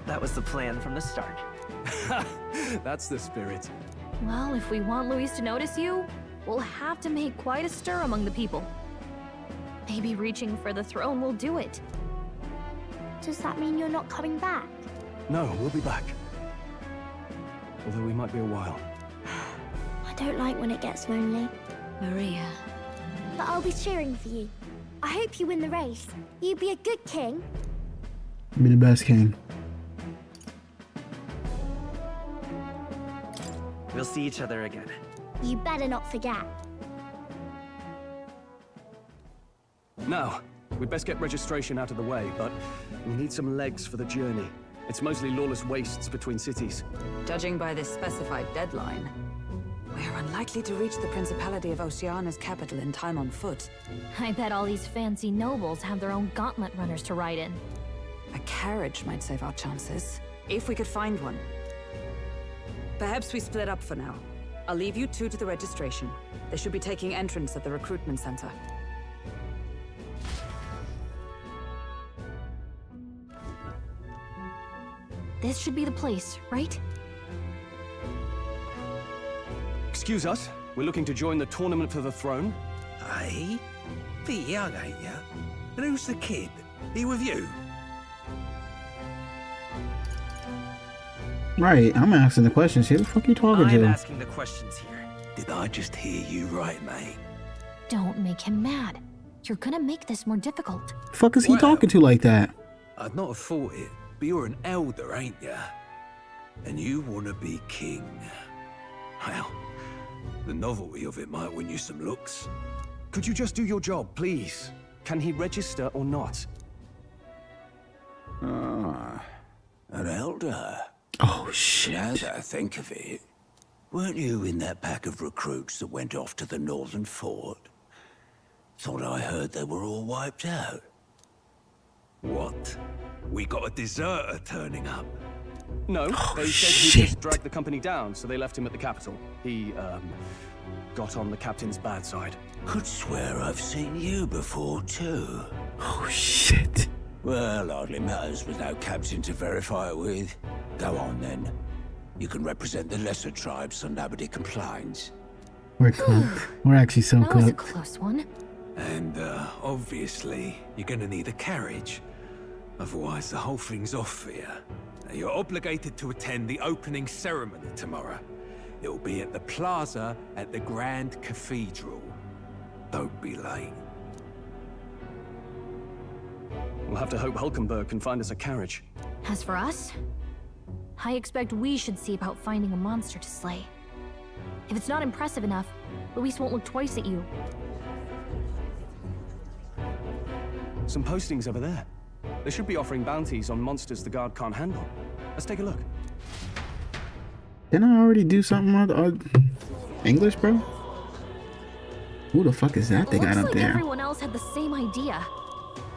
That was the plan from the start. That's the spirit. Well, if we want Luis to notice you, we'll have to make quite a stir among the people. Maybe reaching for the throne will do it. Does that mean you're not coming back? No, we'll be back. Although we might be a while. I don't like when it gets lonely. Maria. But I'll be cheering for you. I hope you win the race. You be a good king. Be the best king. We'll see each other again. You better not forget. Now, we'd best get registration out of the way, but we need some legs for the journey. It's mostly lawless wastes between cities. Judging by this specified deadline, we're unlikely to reach the Principality of Oceana's capital in time on foot. I bet all these fancy nobles have their own gauntlet runners to ride in. A carriage might save our chances, if we could find one. Perhaps we split up for now. I'll leave you two to the registration. They should be taking entrance at the recruitment center. This should be the place, right? Excuse us, we're looking to join the tournament for the throne. Hey? Bit young, ain't ya? And who's the kid? He with you? Right, I'm asking the questions. Who the fuck you talking I'm to? asking the questions here. Did I just hear you right, mate? Don't make him mad. You're gonna make this more difficult. Fuck is he talking to like that? I'd not have thought it, but you're an elder, ain't ya? And you want to be king. Well, the novelty of it might win you some looks. Could you just do your job, please? Can he register or not? An elder? Oh, shit. Now that I think of it, weren't you in that pack of recruits that went off to the northern fort? Thought I heard they were all wiped out. What? We got a deserter turning up? No, they said he just dragged the company down, so they left him at the capital. He, got on the captain's bad side. Could swear I've seen you before, too. Oh, shit. Well, hardly matters with no captain to verify it with. Go on, then. You can represent the lesser tribes so nobody complains. We're cooked. We're actually so That was a cooked. close one. And, obviously, you're gonna need a carriage. Otherwise, the whole thing's off for you. Now, you're obligated to attend the opening ceremony tomorrow. It'll be at the plaza at the Grand Cathedral. Don't be late. We'll have to hope Hulkenberg can find us a carriage. As for us, I expect we should see about finding a monster to slay. If it's not impressive enough, Luis won't look twice at you. Some postings over there. They should be offering bounties on monsters the guard can't handle. Let's take a look. Didn't I already do something on English, bro? Who the fuck is that they got Looks up like there? everyone else had the same idea.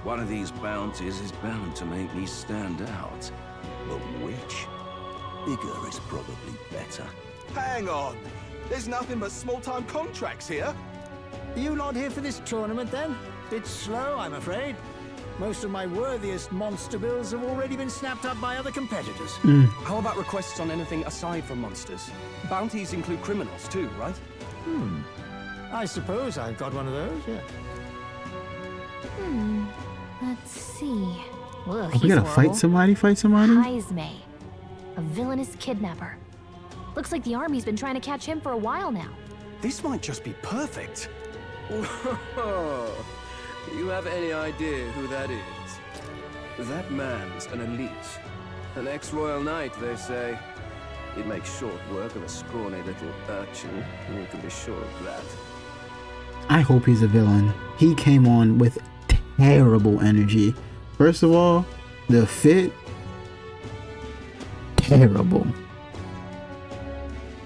One of these bounties is bound to make me stand out. But which? Bigger is probably better. Hang on. There's nothing but small-time contracts here. Are you not here for this tournament, then? Bit slow, I'm afraid. Most of my worthiest monster bills have already been snapped up by other competitors. How about requests on anything aside from monsters? Bounties include criminals too, right? I suppose I've got one of those, yeah. Let's see. Ugh, Are we he's gonna horrible. fight somebody? Heisme, a villainous kidnapper. Looks like the army's been trying to catch him for a while now. This might just be perfect. Whoa. You have any idea who that is? That man's an elite. An ex-royal knight, they say. He'd make short work of a scrawny little urchin, and you can be sure of that. I hope he's a villain. He came on with terrible energy. First of all, the fit, terrible.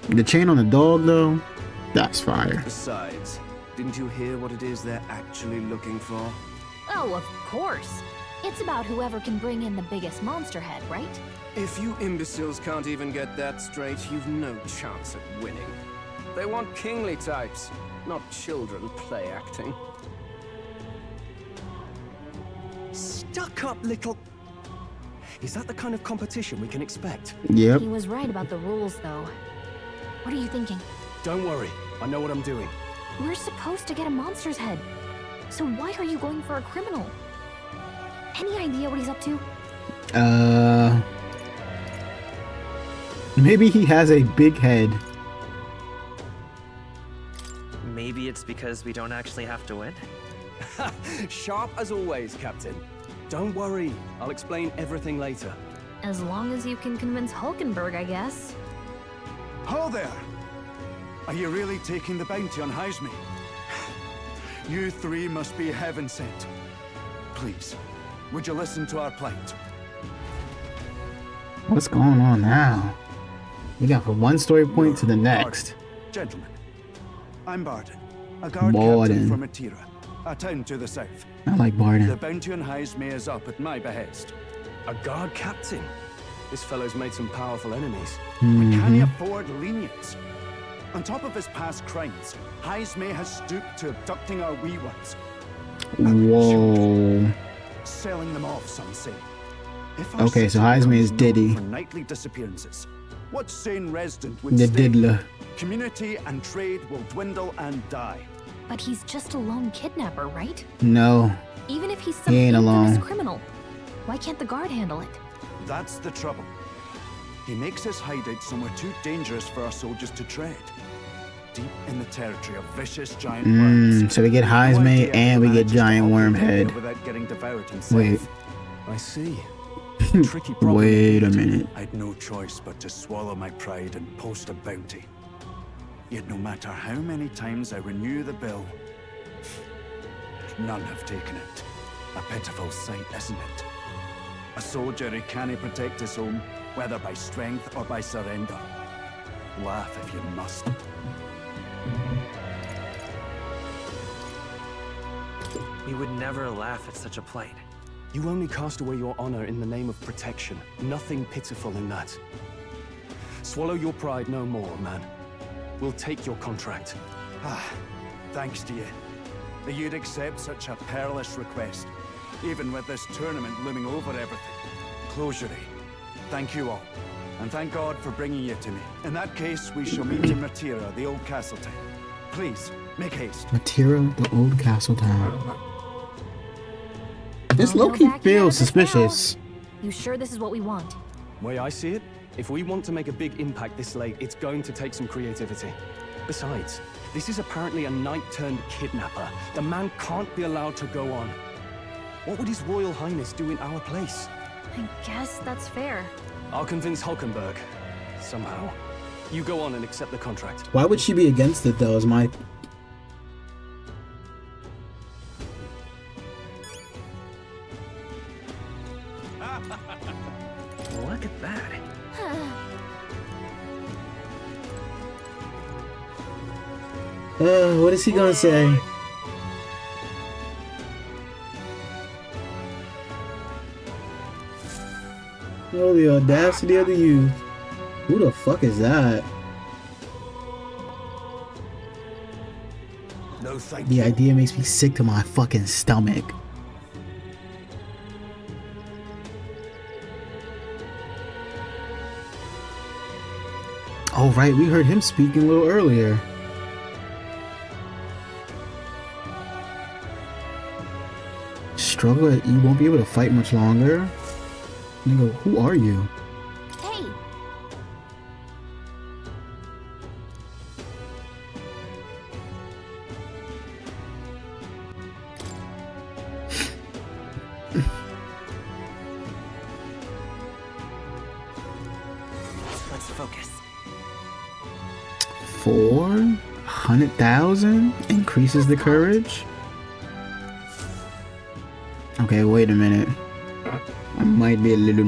The chain on the dog, though, that's fire. Besides, didn't you hear what it is they're actually looking for? Oh, of course. It's about whoever can bring in the biggest monster head, right? If you imbeciles can't even get that straight, you've no chance at winning. They want kingly types, not children play acting. Stuck-up little... Is that the kind of competition we can expect? Yep. He was right about the rules, though. What are you thinking? Don't worry, I know what I'm doing. We're supposed to get a monster's head. So why are you going for a criminal? Any idea what he's up to? Maybe he has a big head. Maybe it's because we don't actually have to win? Sharp as always, Captain. Don't worry, I'll explain everything later. As long as you can convince Hulkenberg, I guess. Ho there! Are you really taking the bounty on Heisme? You three must be heaven sent. Please, would you listen to our plight? What's going on now? We got from one story point to the next. Gentlemen, I'm Barden, a guard Barden. captain from Atira, a town to the south. I like Barden. The bounty on Highsmere is up at my behest. A guard captain? This fellow's made some powerful enemies. We can't afford lenience. On top of his past crimes, Highsmere has stooped to abducting our wee ones. Whoa. Selling them off, some say. If Okay, so Highsmere is Diddy. For nightly disappearances, what sane resident would The stay? diddler. Community and trade will dwindle and die. But he's just a lone kidnapper, right? No. Even if he's some He ain't infamous alone. criminal, why can't the guard handle it? That's the trouble. He makes his hideout somewhere too dangerous for our soldiers to tread. Deep in the territory of vicious giant worms. So we get Highsmere and we get Giant Wormhead. Without getting devoured himself. Wait. I see. Tricky problem. Wait a minute. I'd no choice but to swallow my pride and post a bounty. Yet no matter how many times I renew the bill, none have taken it. A pitiful sight, isn't it? A soldier who can't protect his home, whether by strength or by surrender. Laugh if you must. We would never laugh at such a plight. You only cast away your honor in the name of protection. Nothing pitiful in that. Swallow your pride no more, man. We'll take your contract. Thanks to you. That you'd accept such a perilous request, even with this tournament looming over everything. Closure. Thank you all. And thank God for bringing you to me. In that case, we shall meet in Matira, the old castle town. Please, make haste. Matira, the old castle town. This low-key feels suspicious. You sure this is what we want? Way I see it, if we want to make a big impact this late, it's going to take some creativity. Besides, this is apparently a knight-turned-kidnapper. The man can't be allowed to go on. What would His Royal Highness do in our place? I guess that's fair. I'll convince Hulkenberg. Somehow. You go on and accept the contract. Why would she be against it, though, is my... Look at that. What is he gonna say? Oh, the audacity of the youth. Who the fuck is that? No, thank The you. idea makes me sick to my fucking stomach. Oh, right, we heard him speaking a little earlier. Struggle, you won't be able to fight much longer. Nigga, who are you? Hey! Let's focus. 400,000 increases the courage. Okay, wait a minute. I might be a little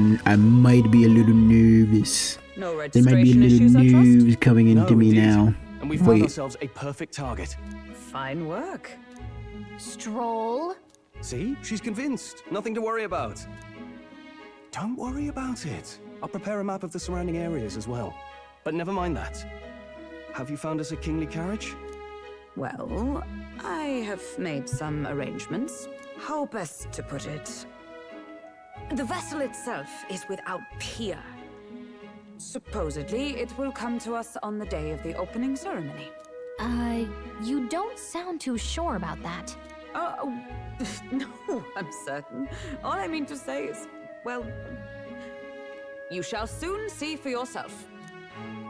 nervous. No There might be a registration little issues, I trust? news coming into No, me indeed. now. And we found Wait. ourselves a perfect target. Fine work. Stroll? See? She's convinced. Nothing to worry about. Don't worry about it. I'll prepare a map of the surrounding areas as well. But never mind that. Have you found us a kingly carriage? Well, I have made some arrangements. How best to put it? The vessel itself is without peer. Supposedly, it will come to us on the day of the opening ceremony. You don't sound too sure about that. Oh, no, I'm certain. All I mean to say is, well, you shall soon see for yourself.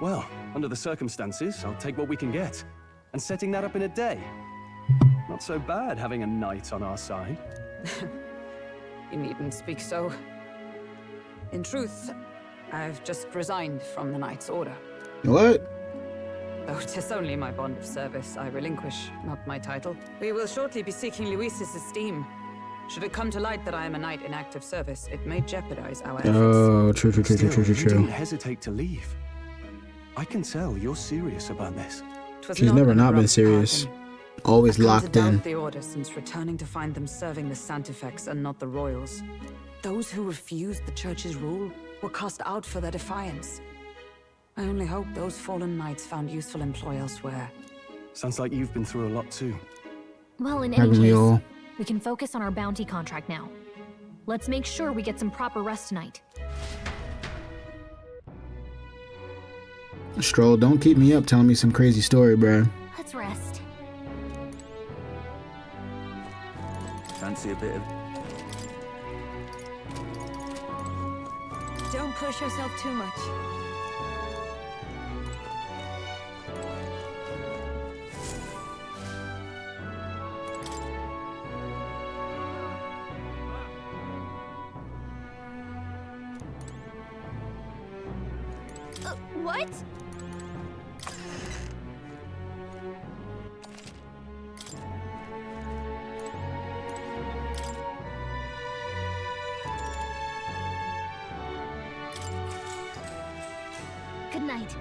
Well, under the circumstances, I'll take what we can get. And setting that up in a day. Not so bad having a knight on our side. You needn't speak so. In truth, I've just resigned from the Knight's Order. What? Though 'tis only my bond of service I relinquish, not my title. We will shortly be seeking Luis's esteem. Should it come to light that I am a knight in active service, it may jeopardize our efforts. Oh, true. You didn't hesitate to leave. I can tell you're serious about this. She's never not been serious. Always locked in. The order since returning to find them serving the Santifex and not the royals. Those who refused the church's rule were cast out for their defiance. I only hope those fallen knights found useful employ elsewhere. Sounds like you've been through a lot too. Well, in any case, we can focus on our bounty contract now. Let's make sure we get some proper rest tonight. Stroll, don't keep me up telling me some crazy story, bruh. Let's rest. Fancy a bit of... Don't push yourself too much. What? Good night.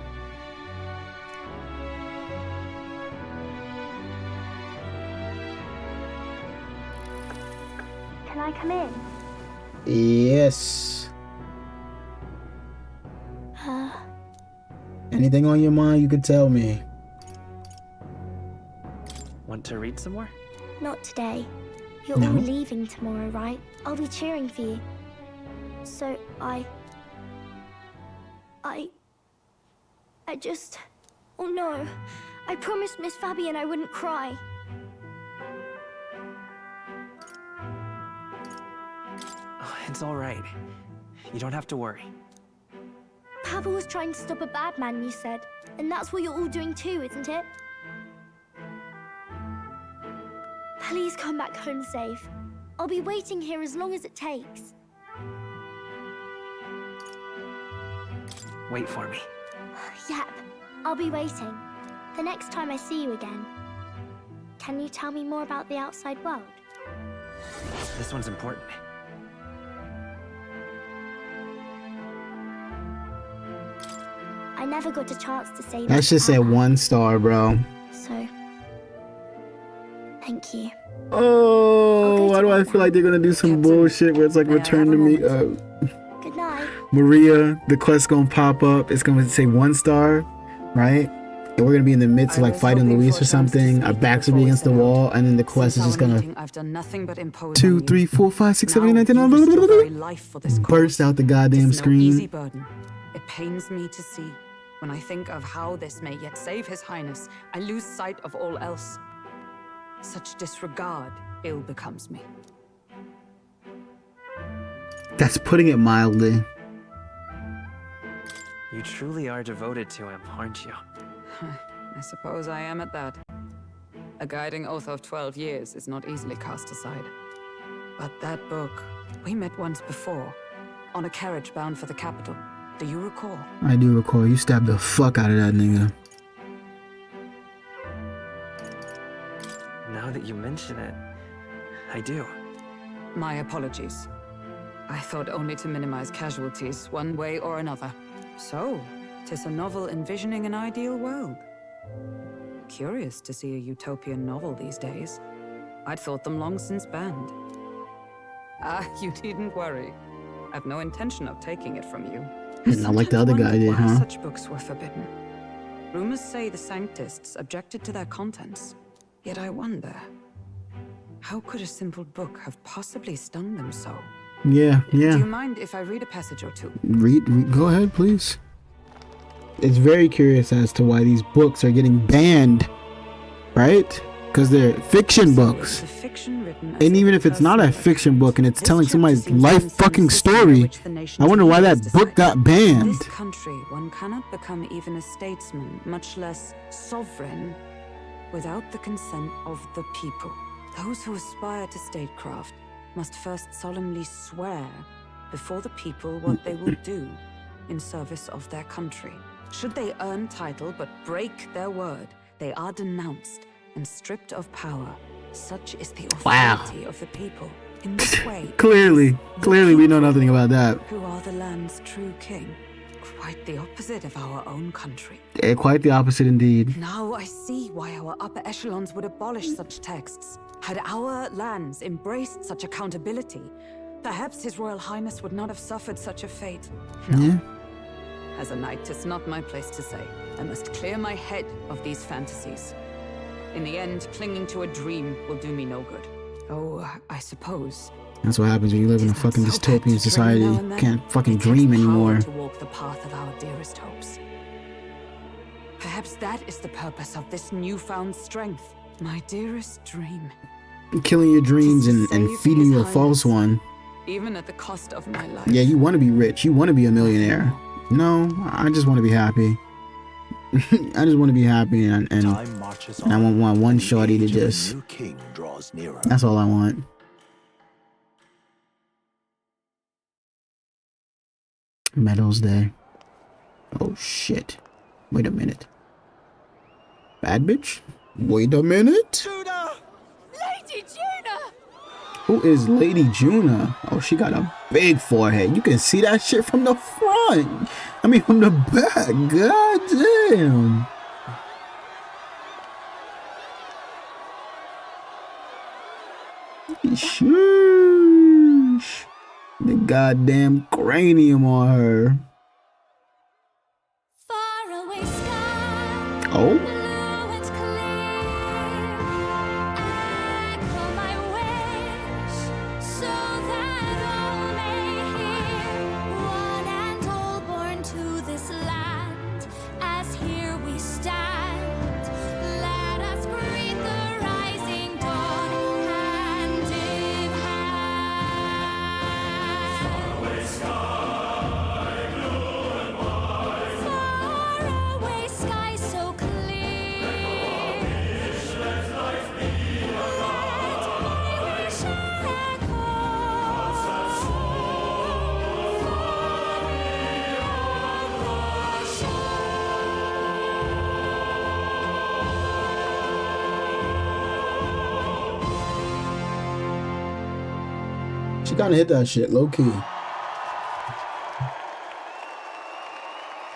Can I come in? Yes. Anything on your mind, you can tell me. Want to read some more? Not today. You're all leaving tomorrow, right? I'll be cheering for you. So I just... Oh no. I promised Miss Fabian I wouldn't cry. Oh, it's all right. You don't have to worry. Papa was trying to stop a bad man, you said. And that's what you're all doing too, isn't it? Please come back home safe. I'll be waiting here as long as it takes. Wait for me. Yep, I'll be waiting. The next time I see you again. Can you tell me more about the outside world? This one's important. I never got a chance to say That should say 1 star, bro. So, thank you. Oh, why do I feel like they're gonna do some bullshit where it's like return to me? Good night. Maria, the quest gonna pop up. It's gonna say 1 star, right? And we're gonna be in the midst of like fighting Luis or something. Our backs will be against the wall, and then the quest is just gonna 2, 3, 4, 5, 6, 7, 8, 9, 10, burst out the goddamn screen. Easy burden. It pains me to see. When I think of how this may yet save His Highness, I lose sight of all else. Such disregard ill becomes me. That's putting it mildly. You truly are devoted to him, aren't you? I suppose I am at that. A guiding oath of 12 years is not easily cast aside. But that book, we met once before, on a carriage bound for the capital. Do you recall? I do recall. You stabbed the fuck out of that nigga. Now that you mention it, I do. My apologies. I thought only to minimize casualties, one way or another. So, 'tis a novel envisioning an ideal world. Curious to see a utopian novel these days. I'd thought them long since banned. Ah, you needn't worry. I've no intention of taking it from you. Not like the other guy did, huh? Such books were forbidden. Rumors say the Sanctists objected to their contents. Yet I wonder, how could a simple book have possibly stung them so? Yeah. Do you mind if I read a passage or two? Read, go ahead, please. It's very curious as to why these books are getting banned, right? Because they're fiction books. And even if it's not a fiction book and it's telling somebody's life fucking story, I wonder why that book got In banned. this country, one cannot become even a statesman, much less sovereign, without the consent of the people. Those who aspire to statecraft must first solemnly swear before the people what they will do in service of their country. Should they earn title but break their word, they are denounced and stripped of power. Such is the authority of the people. in this way. Clearly we know nothing about that. Who are the land's true king? Quite the opposite of our own country. Quite the opposite indeed. Now I see why our upper echelons would abolish such texts. Had our lands embraced such accountability, perhaps His Royal Highness would not have suffered such a fate. No. Yeah. As a knight, it's not my place to say. I must clear my head of these fantasies. In the end, clinging to a dream will do me no good. Oh, I suppose. That's what happens when you live in a fucking dystopian society. You can't fucking dream anymore. To walk the path of our dearest hopes. Perhaps that is the purpose of this newfound strength. My dearest dream. Killing your dreams and feeding you a false one. Even at the cost of my life. Yeah, you want to be rich. You want to be a millionaire. No, I just want to be happy. I just want to be happy, and I want one shorty to just. That's all I want. Medals Day. Oh shit! Wait a minute. Bad bitch. Wait a minute. Lady Juna! Who is Lady Juna? Oh, she got a big forehead. You can see that shit from the front. I mean, from the back. God damn. Sheesh. The goddamn cranium on her. Oh? She kind of hit that shit, low key.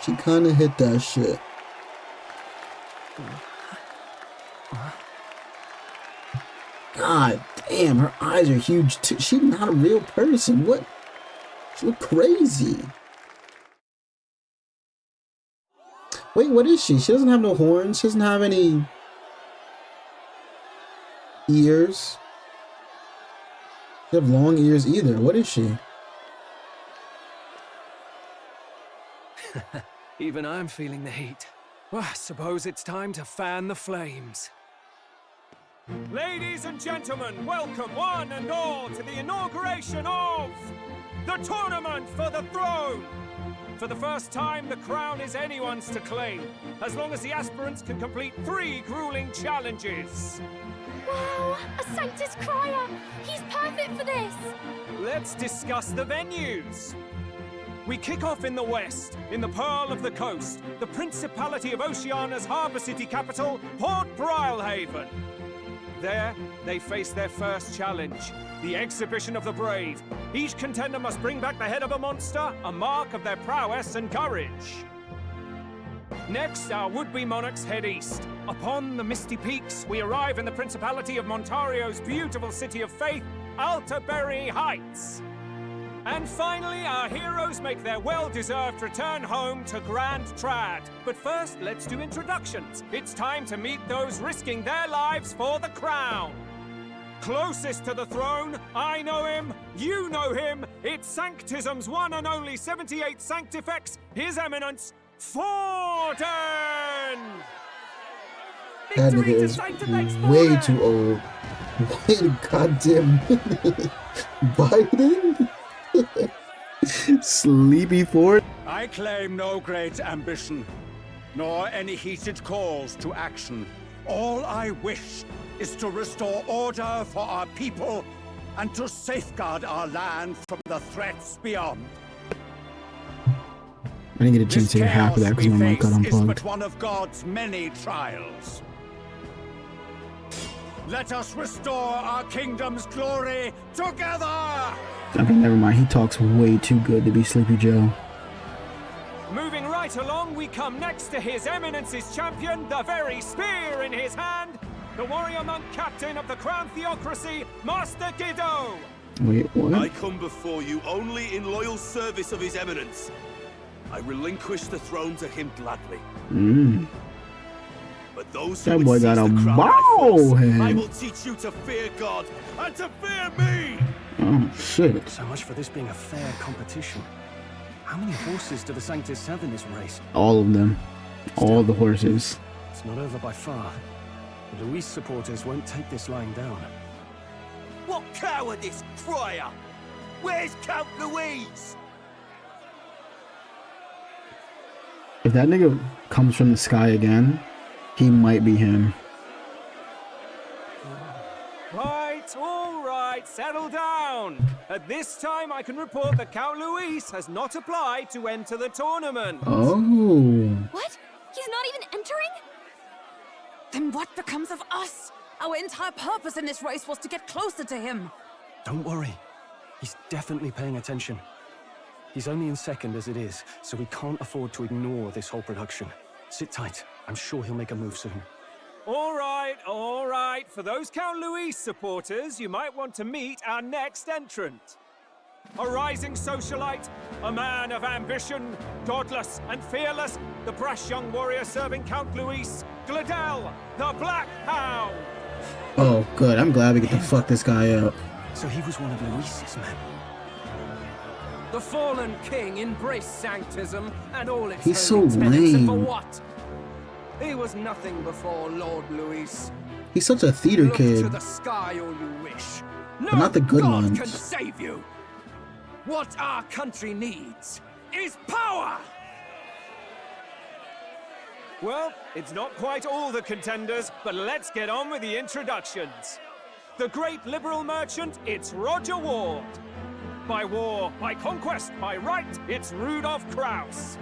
She kind of hit that shit. God damn, her eyes are huge too. She's not a real person. What? She look crazy. Wait, what is she? She doesn't have no horns. She doesn't have any ears. She have long ears either. What is she? Even I'm feeling the heat. Well, I suppose it's time to fan the flames. Ladies and gentlemen, welcome one and all to the inauguration of the Tournament for the Throne! For the first time, the crown is anyone's to claim, as long as the aspirants can complete 3 grueling challenges. Wow, a Sanctus Crier! He's perfect for this! Let's discuss the venues. We kick off in the west, in the Pearl of the Coast, the Principality of Oceania's harbour city capital, Port Brilehaven. There, they face their first challenge, the Exhibition of the Brave. Each contender must bring back the head of a monster, a mark of their prowess and courage. Next, our would-be monarchs head east. Upon the misty peaks, we arrive in the Principality of Montario's beautiful city of faith, Altaberry Heights. And finally, our heroes make their well-deserved return home to Grand Trad. But first, let's do introductions. It's time to meet those risking their lives for the crown. Closest to the throne, I know him, you know him. It's Sanctism's one and only 78 Sanctifex, His Eminence, Forden! That nigga is way too old. Wait a goddamn minute. Biden? Sleepy Ford? I claim no great ambition, nor any heated calls to action. All I wish is to restore order for our people and to safeguard our land from the threats beyond. I didn't get a chance to hear half of that because my mic got unplugged. But one of God's many trials. Let us restore our kingdom's glory together! Okay, never mind. He talks way too good to be Sleepy Joe. Moving right along, we come next to His Eminence's champion, the very spear in his hand, the warrior monk captain of the Crown Theocracy, Master Guido! Wait, what? I come before you only in loyal service of His Eminence. I relinquish the throne to him gladly. But those who That boy would got seize a the crown by ball force, head. I will teach you to fear God and to fear me! Oh, shit. So much for this being a fair competition. How many horses do the Sanctus have in this race? All of them. All the horses. It's not over by far. The Luis supporters won't take this lying down. What cowardice, crier! Where's Count Louise? If that nigga comes from the sky again, he might be him. All right, settle down. At this time, I can report that Count Luis has not applied to enter the tournament. Oh. What? He's not even entering? Then what becomes of us? Our entire purpose in this race was to get closer to him. Don't worry. He's definitely paying attention. He's only in second as it is, so we can't afford to ignore this whole production. Sit tight. I'm sure he'll make a move soon. All right. For those Count Luis supporters, you might want to meet our next entrant. A rising socialite, a man of ambition, godless and fearless, the brash young warrior serving Count Luis, Gladel, the Black Hound. Oh, good. I'm glad we get to fuck this guy up. So he was one of Luis's men. The fallen king embraced sanctism and all its He's so holy tenets, and for lame. what? He was nothing before Lord Luis. He's such a theater Look kid. to the sky all you wish. No But not the good God ones. can save you. What our country needs is power. Well, it's not quite all the contenders, but let's get on with the introductions. The great liberal merchant, it's Roger Ward. By war, by conquest, by right, it's Rudolph Kraus.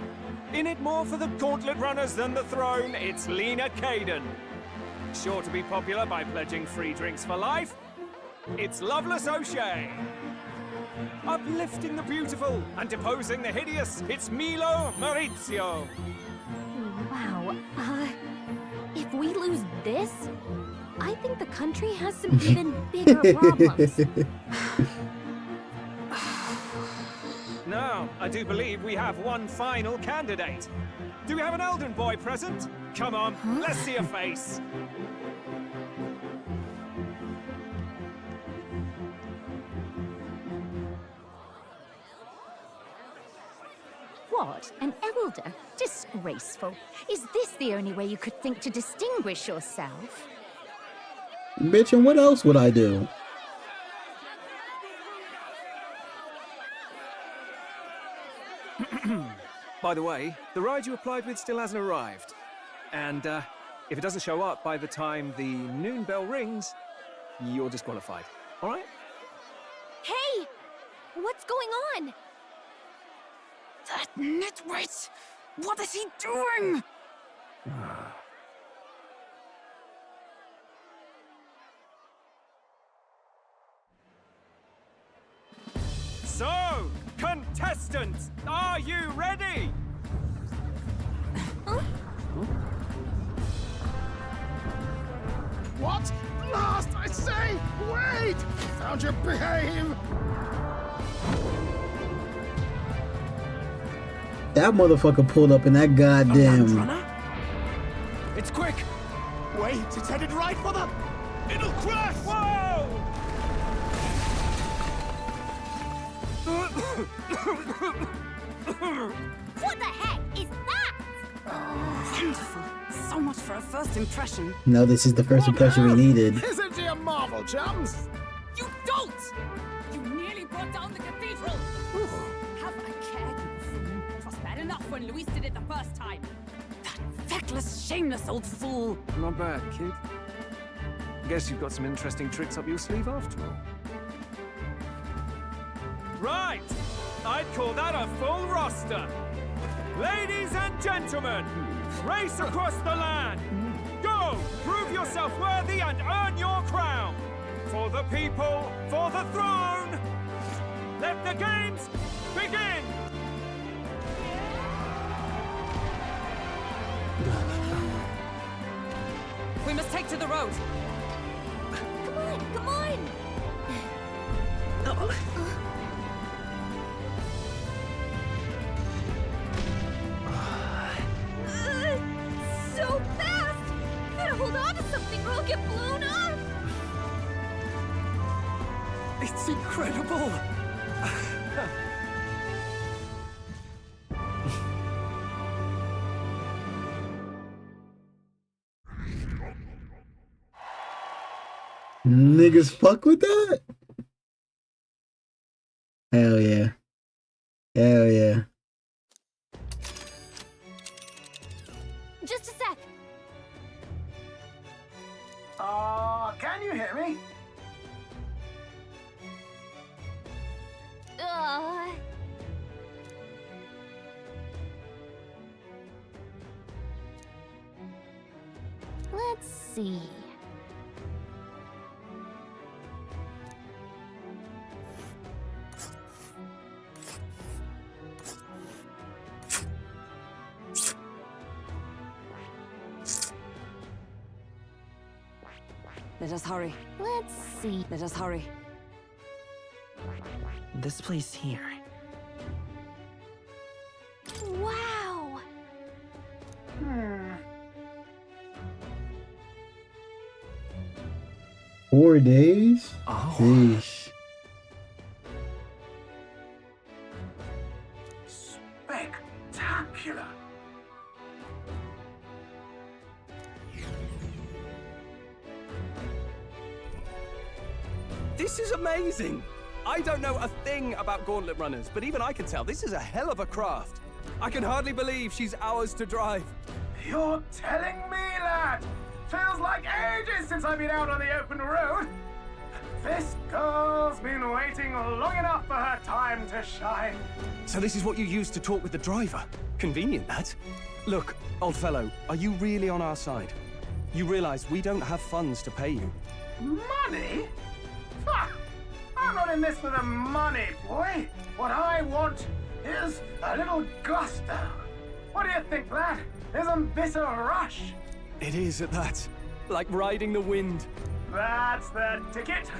In it more for the gauntlet runners than the throne, it's Lena Caden. Sure to be popular by pledging free drinks for life, it's Loveless O'Shea. Uplifting the beautiful and deposing the hideous, it's Milo Maurizio. Wow. If we lose this, I think the country has some even bigger problems. Now, I do believe we have one final candidate. Do we have an Elden boy present? Come on, let's see a face. What? An elder? Disgraceful. Is this the only way you could think to distinguish yourself? Bitch, and what else would I do? By the way, the ride you applied with still hasn't arrived. And if it doesn't show up by the time the noon bell rings, you're disqualified. All right? Hey! What's going on? That nitwit! What is he doing? So, contestants, are you ready? What? Last, I say! Wait! Found your behave! That motherfucker pulled up in that goddamn. It's quick! Wait, it's headed right for the... It'll crash! Whoa! What the heck is that? Wonderful. So much for a first impression. No, this is the first impression we needed. Isn't he a marvel, chums? You dolt! You nearly brought down the cathedral! Have a care, you fool. It was bad enough when Luis did it the first time. That feckless, shameless old fool. Not bad, kid. Guess you've got some interesting tricks up your sleeve after all. Right! I'd call that a full roster. Ladies and gentlemen, race across the land. Go! Prove yourself worthy and earn your crown. For the people, for the throne. Let the games begin. We must take to the road. Come on, come on! So fast! Gotta hold on to something or I'll get blown up! It's incredible! Niggas fuck with that? Hell yeah. Hell yeah. Just a sec. Can you hear me? Let's see. Let us hurry. Let's see. Let us hurry. This place here. Wow! 4 days? Oh. Sheesh. Spectacular. This is amazing! I don't know a thing about gauntlet runners, but even I can tell this is a hell of a craft. I can hardly believe she's ours to drive. You're telling me, lad? Feels like ages since I've been out on the open road. This girl's been waiting long enough for her time to shine. So this is what you use to talk with the driver? Convenient, that. Look, old fellow, are you really on our side? You realize we don't have funds to pay you. Money? Ha! I'm not in this for the money, boy. What I want is a little gusto. What do you think, lad? Isn't this a rush? It is at that. Like riding the wind. That's the ticket.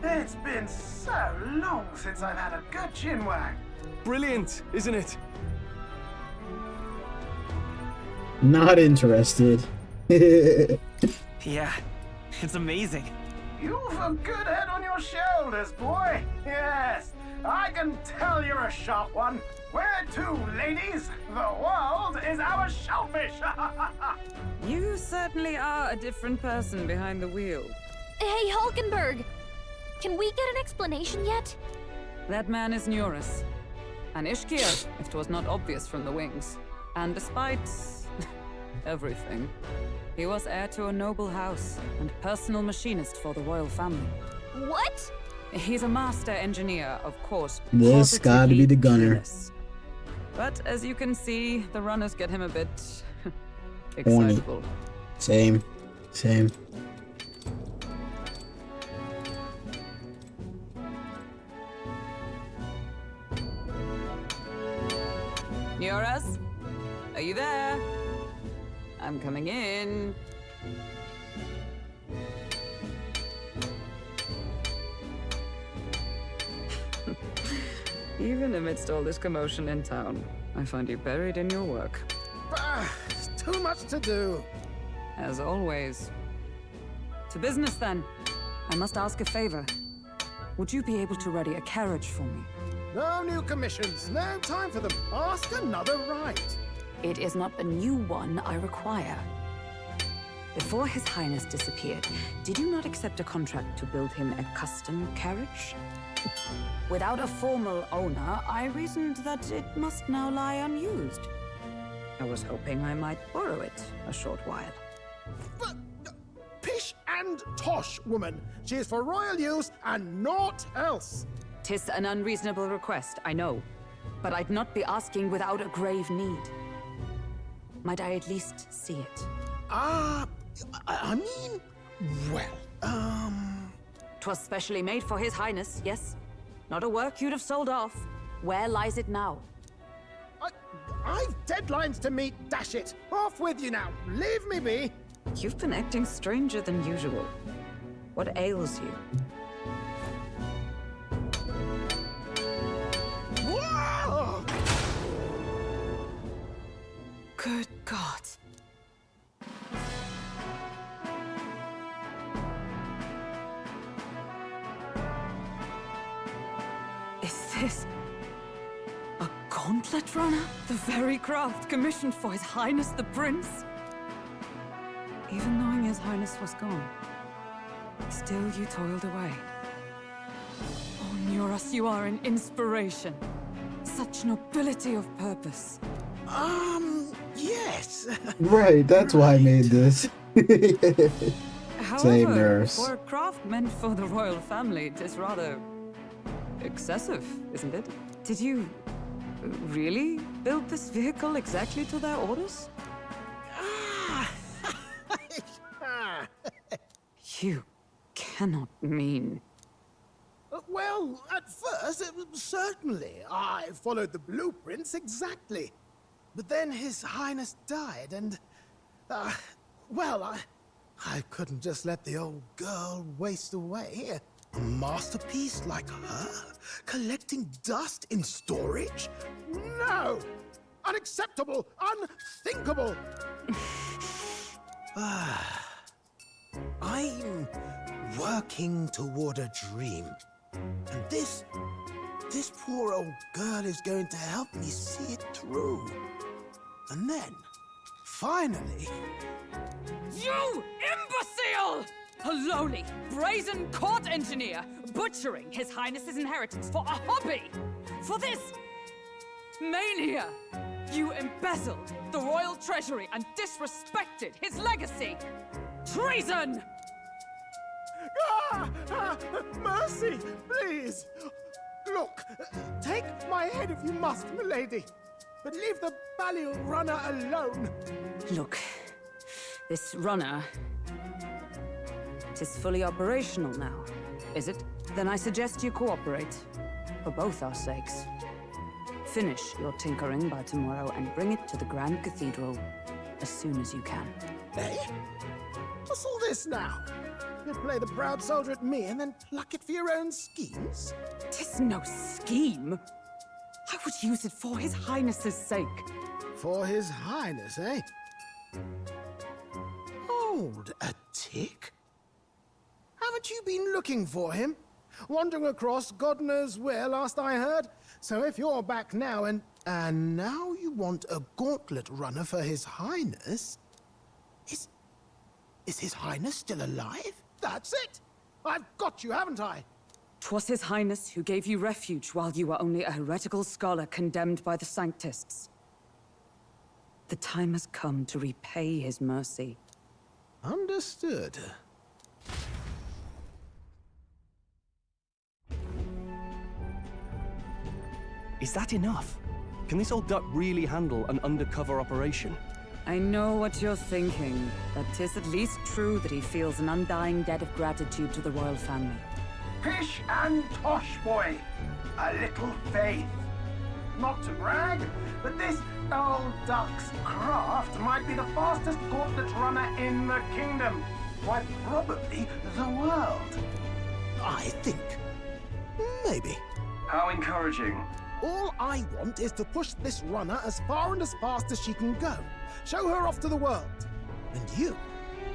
It's been so long since I've had a good chinwag. Brilliant, isn't it? Not interested. Yeah, it's amazing. You've a good head on your shoulders, boy. Yes, I can tell you're a sharp one. Where to, ladies? The world is our shellfish. You certainly are a different person behind the wheel. Hey, Hulkenberg! Can we get an explanation yet? That man is Neurus. An Ishkir, if 'twas not obvious from the wings. And despite everything, he was heir to a noble house and personal machinist for the royal family. What? He's a master engineer, of course. This gotta be the gunner. Keyless. But as you can see, the runners get him a bit Horny. excitable. Same. Same. Neurus? Are you there? I'm coming in. Even amidst all this commotion in town, I find you buried in your work. Too much to do. As always. To business, then. I must ask a favor. Would you be able to ready a carriage for me? No new commissions. No time for them. Ask another right. It is not a new one I require. Before His Highness disappeared, did you not accept a contract to build him a custom carriage? Without a formal owner, I reasoned that it must now lie unused. I was hoping I might borrow it a short while. But pish and tosh, woman. She is for royal use and naught else. 'Tis an unreasonable request, I know. But I'd not be asking without a grave need. Might I at least see it? Ah, I mean, well, 'Twas specially made for His Highness, yes? Not a work you'd have sold off. Where lies it now? I've deadlines to meet, dash it! Off with you now! Leave me be! You've been acting stranger than usual. What ails you? Whoa! Good God. Is this a gauntlet runner? The very craft commissioned for His Highness the Prince? Even knowing His Highness was gone, still you toiled away. Oh, Nuras, you are an inspiration. Such nobility of purpose. Yes. Right, that's why I made this. Same However, nurse. for a craft meant for the royal family, it is rather excessive, isn't it? Did you really build this vehicle exactly to their orders? You cannot mean... Well, at first, certainly. I followed the blueprints exactly. But then His Highness died, and... well, I couldn't just let the old girl waste away. A masterpiece like her? Collecting dust in storage? No! Unacceptable! Unthinkable! I'm working toward a dream. And this poor old girl is going to help me see it through. And then, finally... You imbecile! A lowly, brazen court engineer, butchering His Highness's inheritance for a hobby! For this... mania! You embezzled the royal treasury and disrespected his legacy! Treason! Mercy, please! Look, take my head if you must, milady. But leave the Balliol runner alone. Look, this runner... it is fully operational now, is it? Then I suggest you cooperate. For both our sakes. Finish your tinkering by tomorrow and bring it to the Grand Cathedral as soon as you can. Eh? What's all this now? You play the proud soldier at me and then pluck it for your own schemes? 'Tis no scheme. I would use it for His Highness's sake. For His Highness, eh? Hold a tick. Haven't you been looking for him? Wandering across God knows where, last I heard. So if you're back now and now you want a gauntlet runner for His Highness? Is His Highness still alive? That's it! I've got you, haven't I? 'Twas His Highness who gave you refuge while you were only a heretical scholar condemned by the Sanctists. The time has come to repay His mercy. Understood. Is that enough? Can this old duck really handle an undercover operation? I know what you're thinking, but 'tis at least true that he feels an undying debt of gratitude to the royal family. Pish and tosh, boy. A little faith. Not to brag, but this old duck's craft might be the fastest gauntlet runner in the kingdom. Why, probably the world. I think. Maybe. How encouraging. All I want is to push this runner as far and as fast as she can go. Show her off to the world. And you?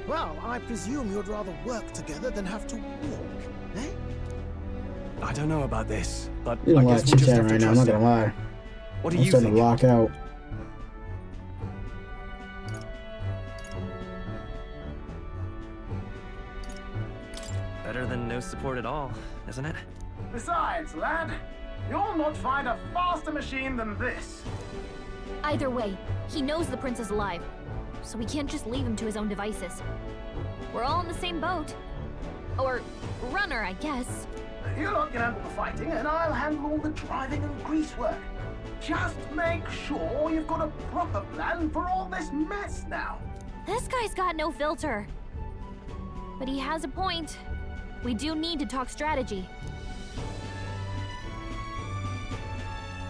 Well, I presume you'd rather work together than have to walk, eh? I don't know about this, but You I don't guess watch we'll just chat have to right now, I'm trust not gonna him. lie. What do I'm you starting think? to lock out. Better than no support at all, isn't it? Besides, lad, you'll not find a faster machine than this. Either way, he knows the prince is alive, so we can't just leave him to his own devices. We're all in the same boat. Or runner, I guess. You lot can handle the fighting, and I'll handle all the driving and grease work. Just make sure you've got a proper plan for all this mess now. This guy's got no filter. But he has a point. We do need to talk strategy.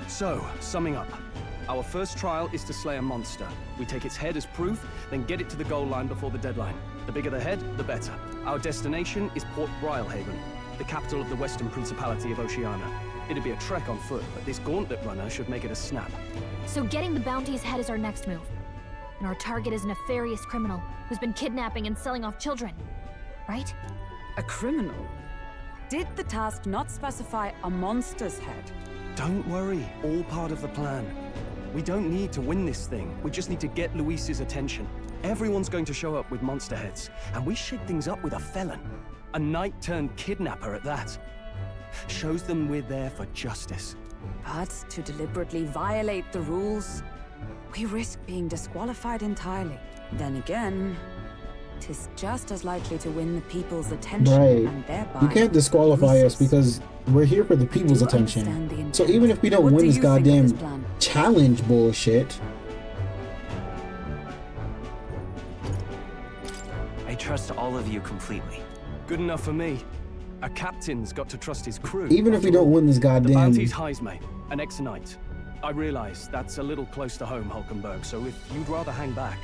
So, summing up. Our first trial is to slay a monster. We take its head as proof, then get it to the goal line before the deadline. The bigger the head, the better. Our destination is Port Brylehaven, the capital of the Western Principality of Oceania. It'd be a trek on foot, but this gauntlet runner should make it a snap. So getting the bounty's head is our next move. And our target is a nefarious criminal who's been kidnapping and selling off children. Right? A criminal? Did the task not specify a monster's head? Don't worry, all part of the plan. We don't need to win this thing. We just need to get Luis's attention. Everyone's going to show up with monster heads, and we shake things up with a felon. A knight-turned-kidnapper at that. Shows them we're there for justice. But to deliberately violate the rules, we risk being disqualified entirely. Then again, 'tis just as likely to win the people's attention and thereby... You can't disqualify us because we're here for the people's attention. So even if we don't win this goddamn challenge bullshit... I trust all of you completely. Good enough for me. A captain's got to trust his crew. Even if we don't win this goddamn... The bounty's highs, mate. An ex-knight. I realize that's a little close to home, Hulkenberg, so if you'd rather hang back...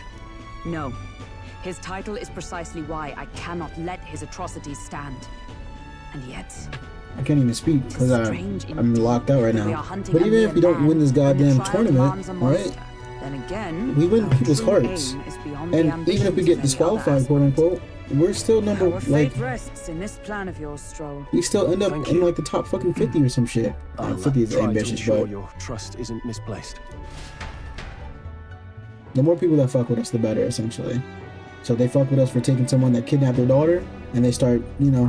No. His title is precisely why I cannot let his atrocities stand. And yet... I can't even speak because I'm locked out right now. But even if we don't win this goddamn tournament, right? Then again, we win people's hearts. And even if we get disqualified, quote unquote, we're still number, like, rests in this plan of yours, Stroll. we still end up in like the top fucking 50 or some shit. 50 is ambitious, but your trust isn't misplaced. the more people that fuck with us, the better, essentially. So if they fuck with us for taking someone that kidnapped their daughter, and they start, you know,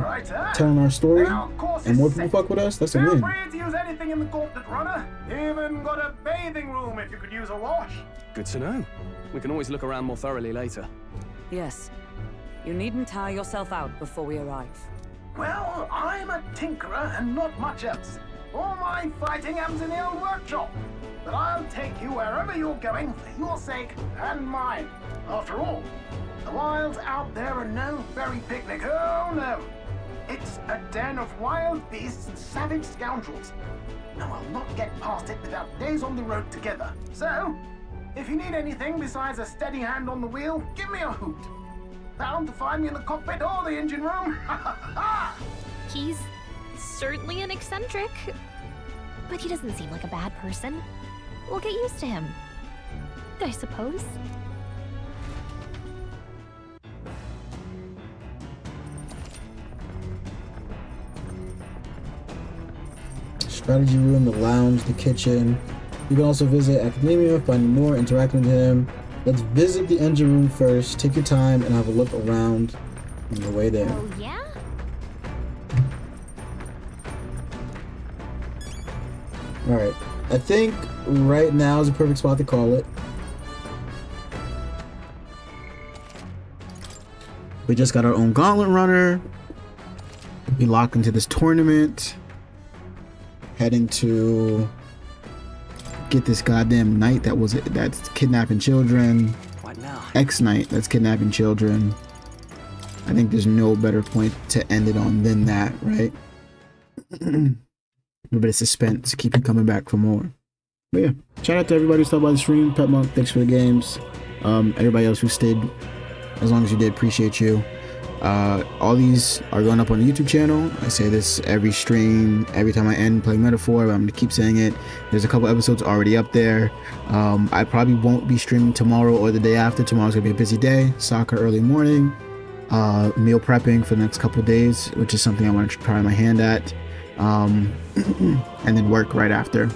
telling our story, and more people fuck with us, that's a Feel win. free to use anything in the gauntlet runner. Even got a bathing room if you could use a wash. Good to know. We can always look around more thoroughly later. Yes. You needn't tire yourself out before we arrive. Well, I'm a tinkerer and not much else. All my fighting happens in the old workshop. But I'll take you wherever you're going for your sake and mine. After all, the wilds out there are no berry picnic. Oh no. It's a den of wild beasts and savage scoundrels. And we'll not get past it without days on the road together. So, if you need anything besides a steady hand on the wheel, give me a hoot. Bound to find me in the cockpit or the engine room. He's certainly an eccentric, but he doesn't seem like a bad person. We'll get used to him, I suppose. Strategy room, the lounge, the kitchen. You can also visit Academia, find more, interact with him. Let's visit the engine room first. Take your time and have a look around on your way there. Oh, yeah? Alright. I think right now is a perfect spot to call it. We just got our own gauntlet runner. We lock into this tournament. Heading to get this goddamn knight that's kidnapping children. What now? Ex-knight that's kidnapping children. I think there's no better point to end it on than that, right? A bit of suspense, keep you coming back for more. But yeah, shout out to everybody who stopped by the stream. Pet Monk, thanks for the games. Everybody else who stayed, as long as you did, appreciate you. All these are going up on the YouTube channel. I say this every stream, every time I end playing Metaphor, but I'm gonna keep saying it. There's a couple episodes already up there. I probably won't be streaming tomorrow or the day after. Tomorrow's gonna be a busy day. Soccer early morning. Meal prepping for the next couple of days, which is something I want to try my hand at. And then work right after.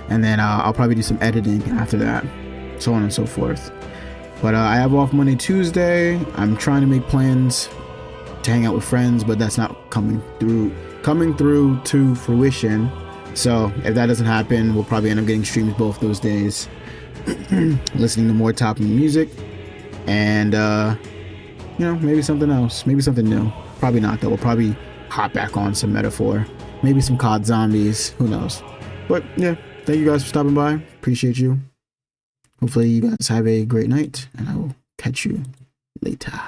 And then I'll probably do some editing after that. So on and so forth. But I have off Monday, Tuesday. I'm trying to make plans to hang out with friends, but that's not coming through to fruition. So if that doesn't happen, we'll probably end up getting streams both those days. Listening to more top music. And you know, maybe something else. Maybe something new. Probably not though. We'll probably hop back on some Metaphor. Maybe some COD Zombies. Who knows? But yeah, thank you guys for stopping by. Appreciate you. Hopefully you guys have a great night, and I will catch catch you later.